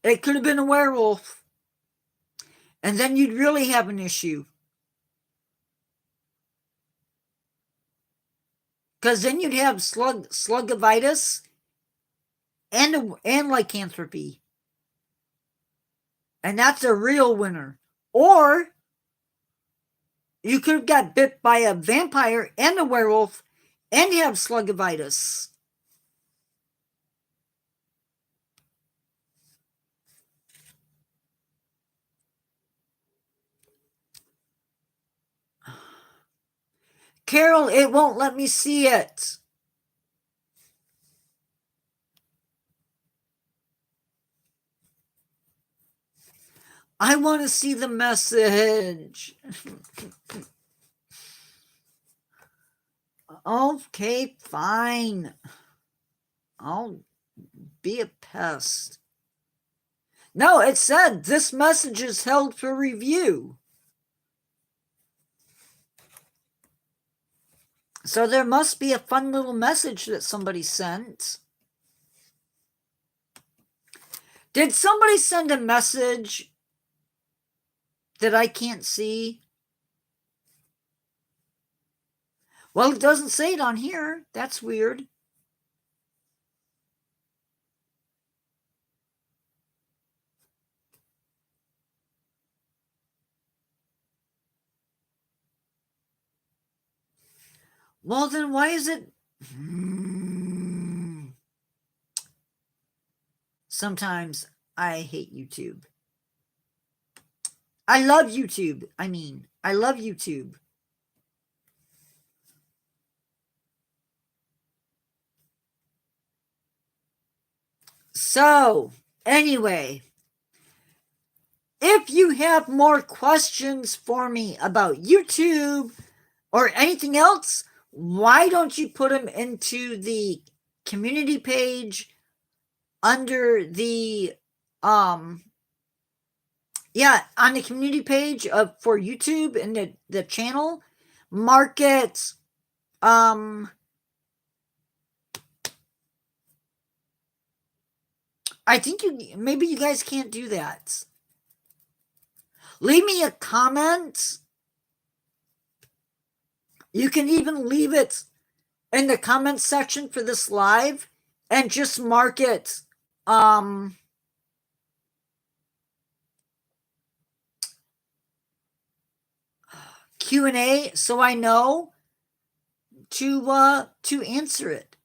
It could have been a werewolf. And then you'd really have an issue. Because then you'd have slugovitis and lycanthropy. And that's a real winner. Or you could have got bit by a vampire and a werewolf and have slugovitis. Carol, it won't let me see it. I want to see the message. Okay, fine. I'll be a pest. No, it said this message is held for review. So there must be a fun little message that somebody sent. Did somebody send a message that I can't see? Well, it doesn't say it on here. That's weird. Well, then why is it... Sometimes I hate YouTube. I love YouTube. I love YouTube. So, anyway, if you have more questions for me about YouTube or anything else, why don't you put them into the community page under the on the community page for YouTube and the channel, mark it I think maybe you guys can't do that. Leave me a comment. You can even leave it in the comment section for this live and just mark it Q&A so I know to answer it.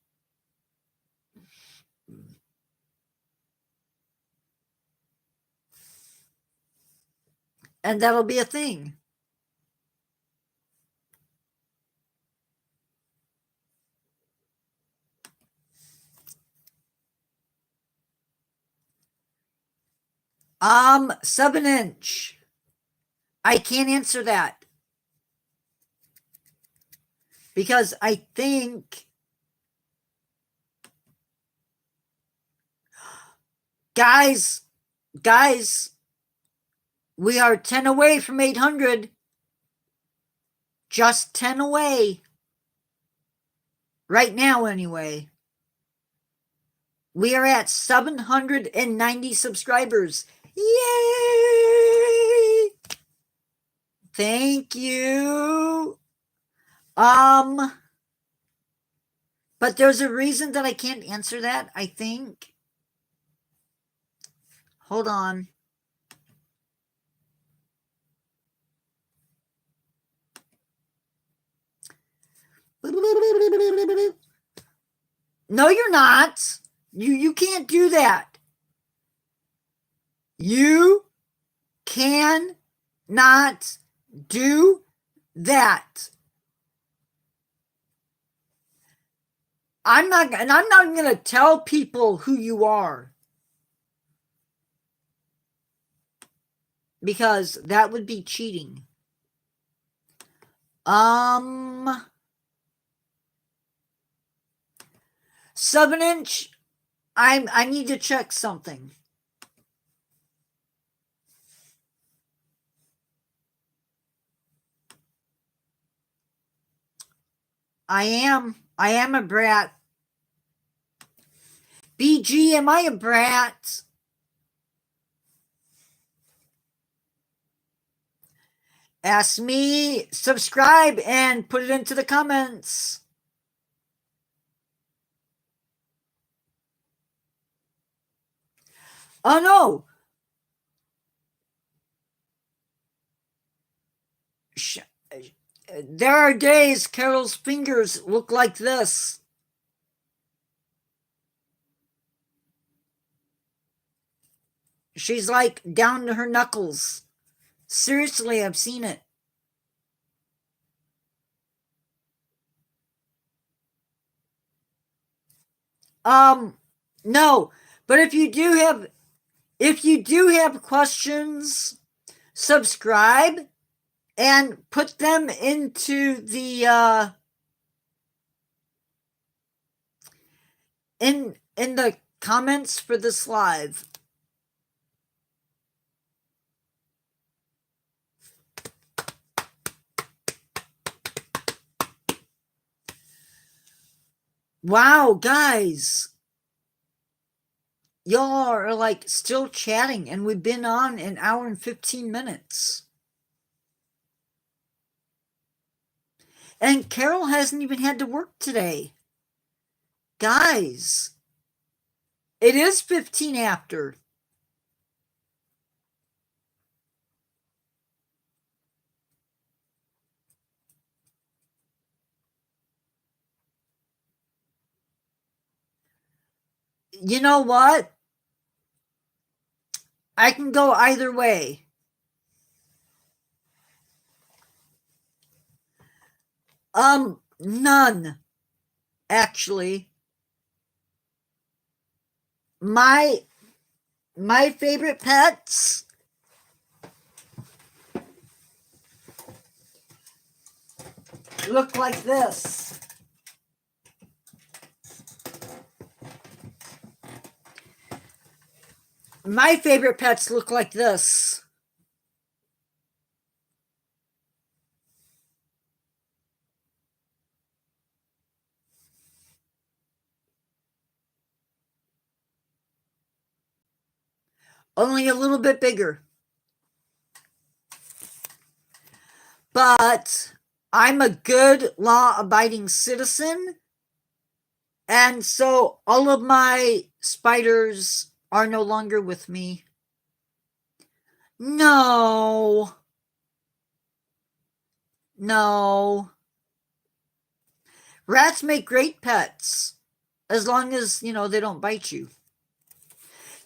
And that'll be a thing. — 7-inch. I can't answer that. Because I think... Guys, we are 10 away from 800. Just 10 away. Right now, anyway. We are at 790 subscribers. Yay! Thank you. But there's a reason that I can't answer that, I think. Hold on. No, you're not. You can't do that. You can not do that. I'm not going to tell people who you are, because that would be cheating. 7-inch. I need to check something. I am a brat. BG, am I a brat? Ask me, subscribe, and put it into the comments. Oh no. There are days Carol's fingers look like this. She's like down to her knuckles. Seriously, I've seen it. No, but if you do have questions, subscribe and put them into the in the comments for this live. Wow, guys. Y'all are like still chatting, and we've been on an hour and 15 minutes. And Carol hasn't even had to work today. Guys, it is 15 after. You know what? I can go either way. None, actually. My favorite pets look like this. My favorite pets look like this. Only a little bit bigger. But I'm a good law-abiding citizen, and so all of my spiders are no longer with me. No. No. Rats make great pets, as long as, they don't bite you.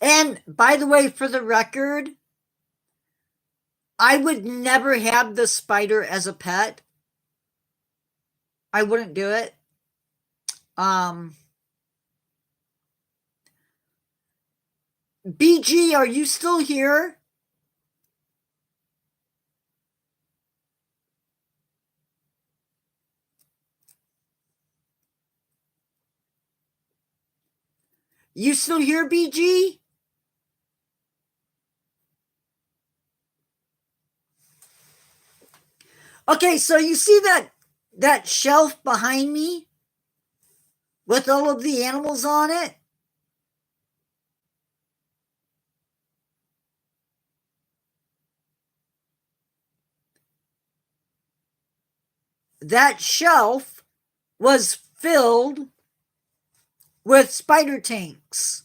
And by the way, for the record, I would never have the spider as a pet. I wouldn't do it. BG, are you still here? You still here, BG? Okay, so you see that shelf behind me with all of the animals on it? That shelf was filled with spider tanks.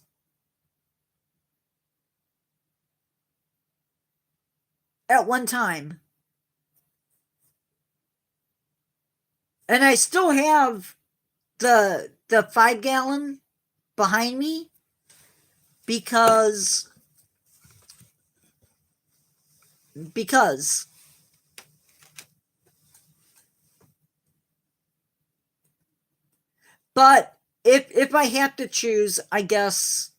At one time. And I still have the 5-gallon behind me because but if I have to choose, I guess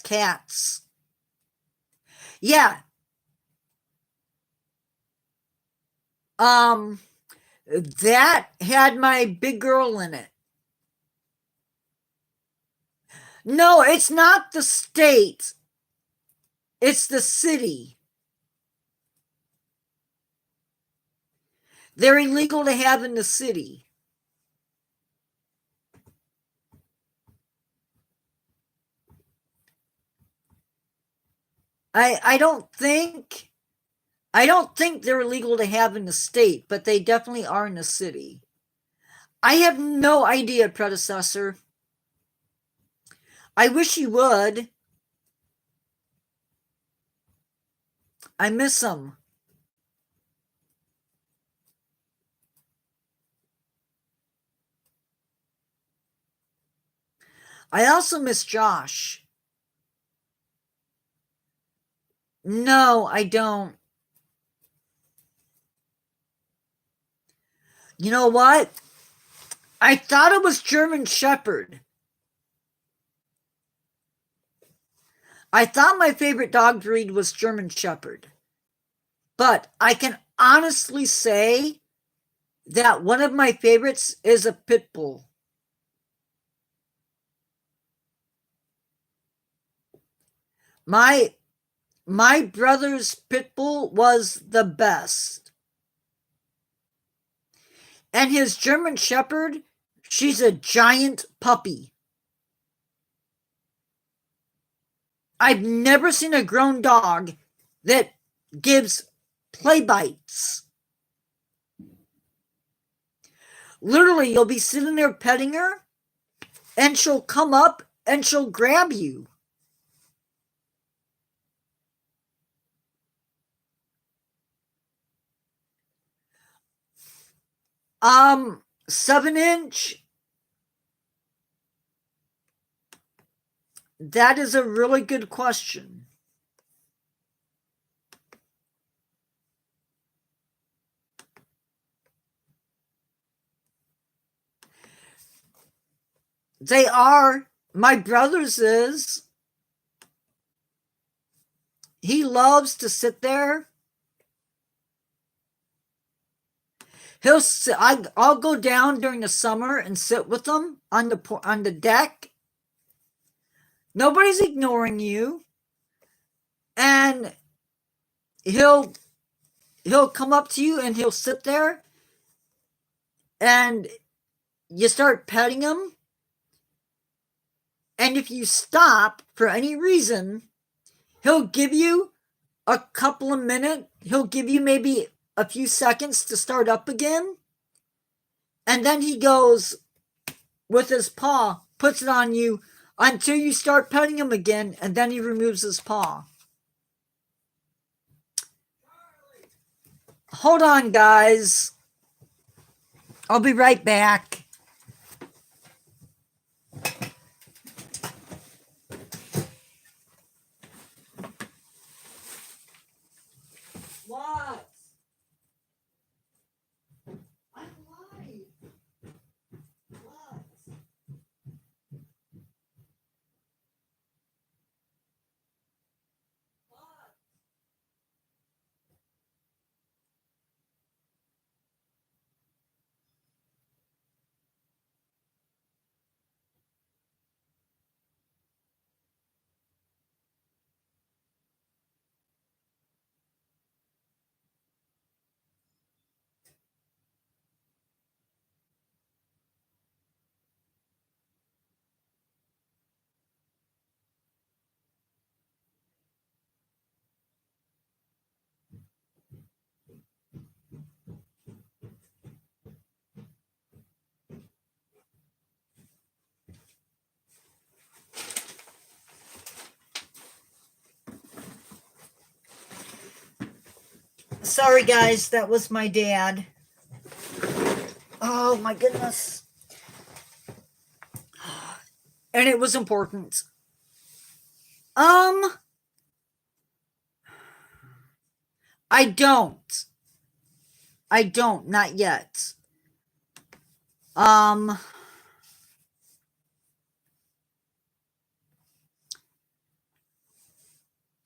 cats. Yeah. That had my big girl in it. No, it's not the state. It's the city. They're illegal to have in the city. I don't think they're illegal to have in the state, but they definitely are in the city. I have no idea, predecessor. I wish you would. I miss them. I also miss Josh. No, I don't. You know what? I thought it was German Shepherd. I thought my favorite dog breed was German Shepherd. But I can honestly say that one of my favorites is a pit bull. My brother's pit bull was the best. And his German Shepherd, she's a giant puppy. I've never seen a grown dog that gives play bites. Literally, you'll be sitting there petting her, and she'll come up and she'll grab you. Um, 7-inch. That is a really good question. They are. My brother's is. He loves to sit there. I'll go down during the summer and sit with him on the deck. Nobody's ignoring you, and he'll come up to you and he'll sit there, and you start petting him, and if you stop for any reason, he'll give you a couple of minutes. He'll give you maybe a few seconds to start up again, and then he goes with his paw, puts it on you until you start petting him again, and then he removes his paw. Hold on, guys. I'll be right back. What? I'm live. What? Sorry, guys, that was my dad. Oh, my goodness. And it was important. I don't. Not yet.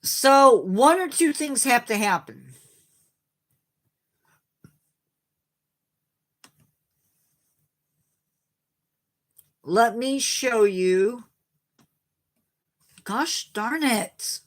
So one or two things have to happen. Let me show you. Gosh darn it.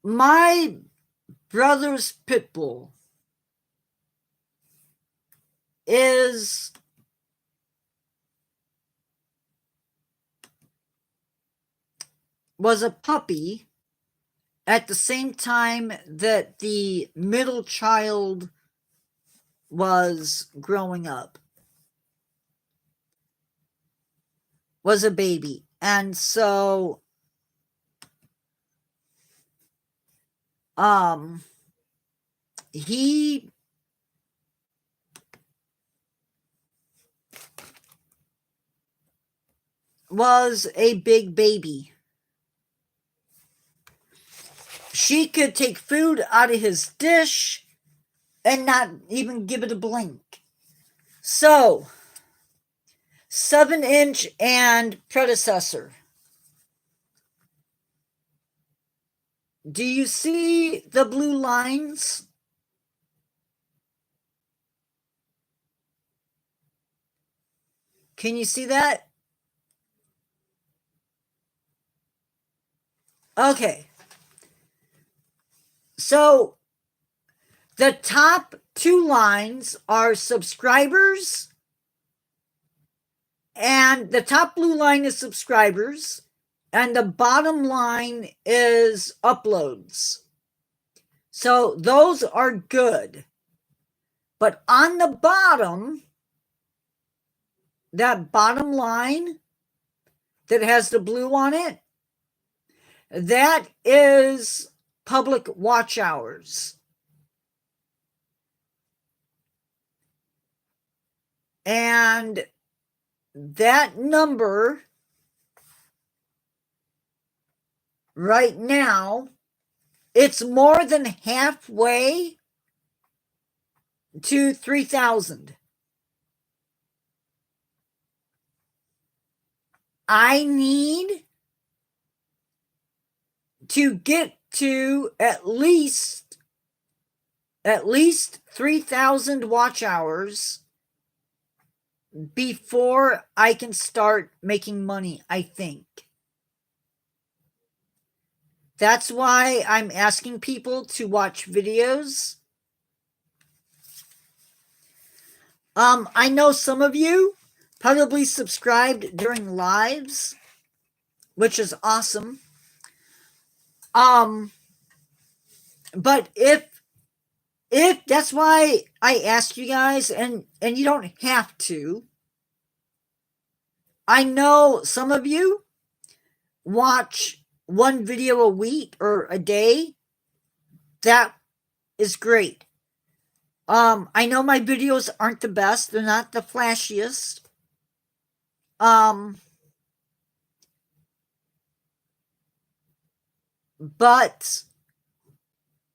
My brother's pit bull was a puppy at the same time that the middle child was growing up, was a baby. And so he was a big baby. She could take food out of his dish and not even give it a blink. So 7-inch and predecessor. Do you see the blue lines? Can you see that? Okay. So the top two lines are subscribers, and the top blue line is subscribers, and the bottom line is uploads. So those are good. But on the bottom, that bottom line that has the blue on it, that is public watch hours. And that number right now, it's more than halfway to 3,000. I need to get to at least 3,000 watch hours before I can start making money, I think. That's why I'm asking people to watch videos. I know some of you probably subscribed during lives, which is awesome. But if that's why I asked you guys, and you don't have to. I know some of you watch one video a week or a day. That is great. I know my videos aren't the best. They're not the flashiest. But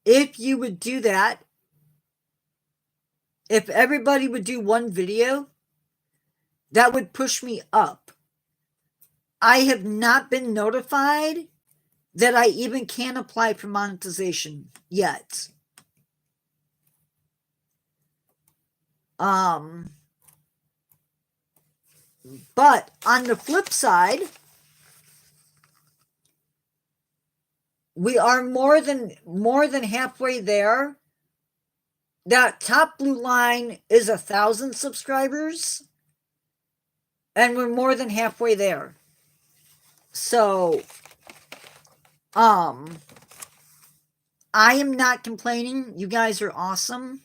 if you would do that, if everybody would do one video, that would push me up. I have not been notified that I even can apply for monetization yet. But on the flip side, we are more than halfway there. That top blue line is 1,000 subscribers, and we're more than halfway there. So, I am not complaining. You guys are awesome.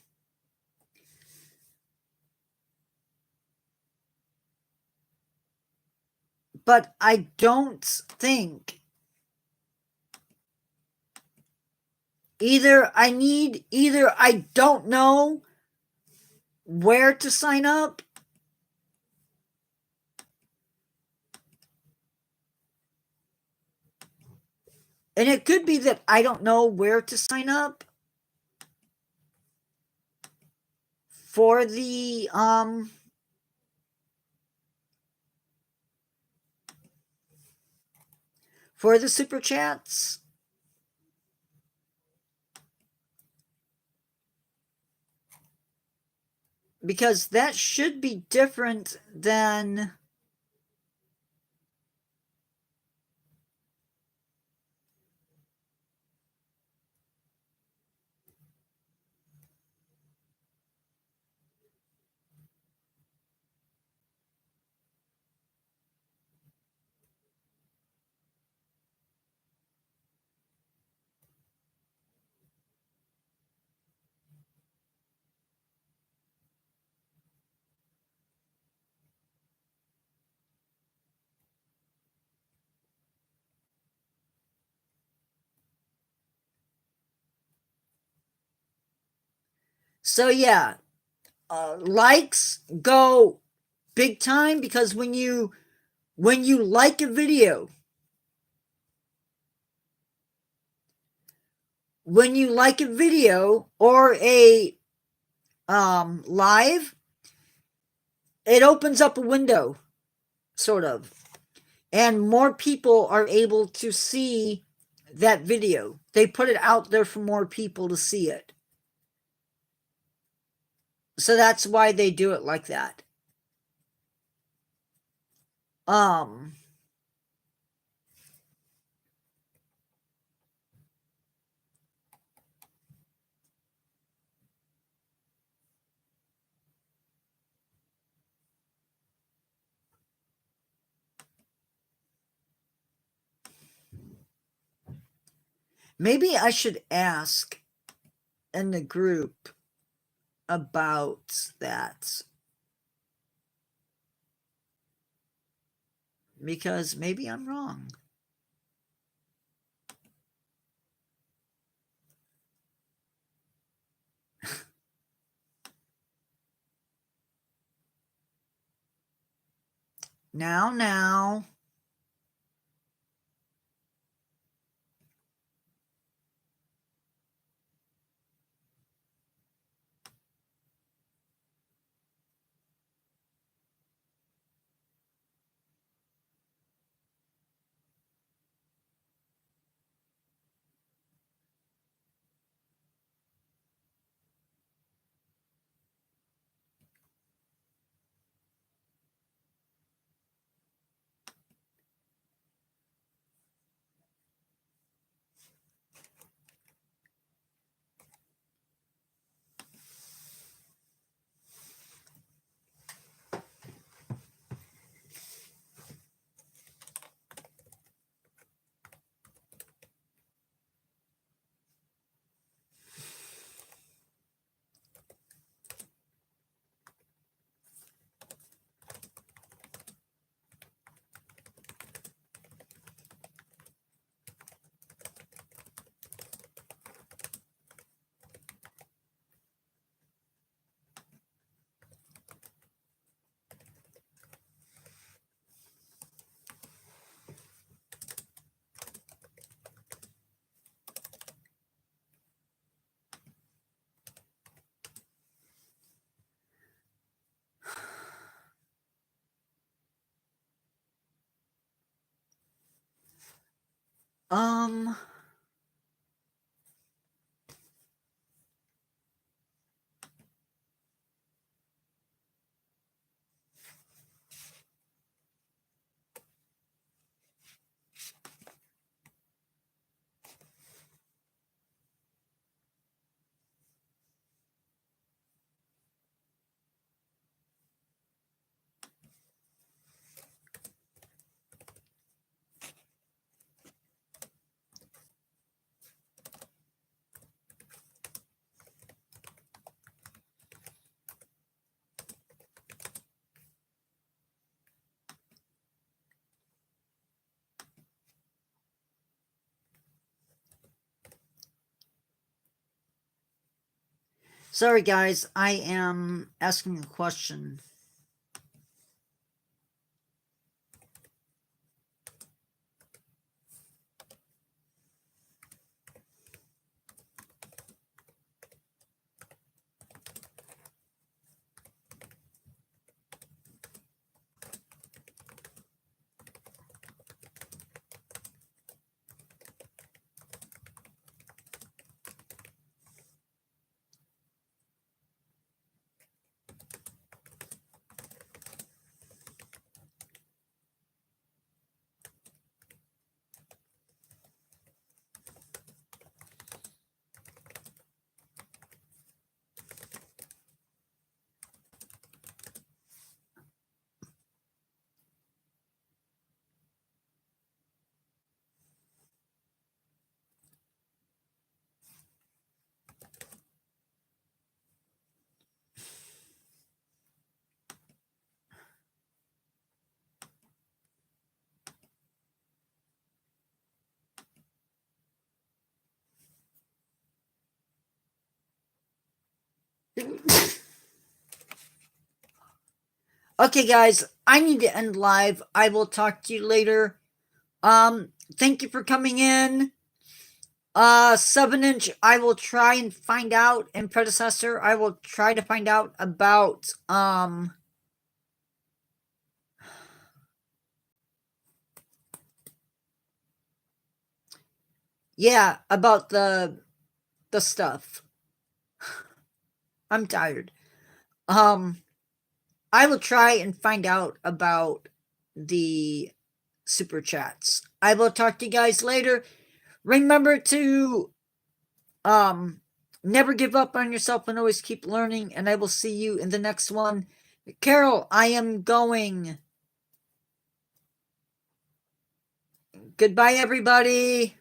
But I don't think either I don't know where to sign up, and it could be that I don't know where to sign up for the super chats. Because that should be different than so yeah, likes go big time, because when you like a video, or a live, it opens up a window, sort of, and more people are able to see that video. They put it out there for more people to see it. So that's why they do it like that. Maybe I should ask in the group about that. Because maybe I'm wrong. Now. Sorry, guys. I am asking a question. Okay, guys, I need to end live. I will talk to you later. Thank you for coming in. 7-inch, I will try and find out, and predecessor, I will try to find out about, Yeah, about the stuff. I'm tired. I will try and find out about the super chats. I will talk to you guys later. Remember to never give up on yourself and always keep learning, and I will see you in the next one. Carol, I am going. Goodbye, everybody.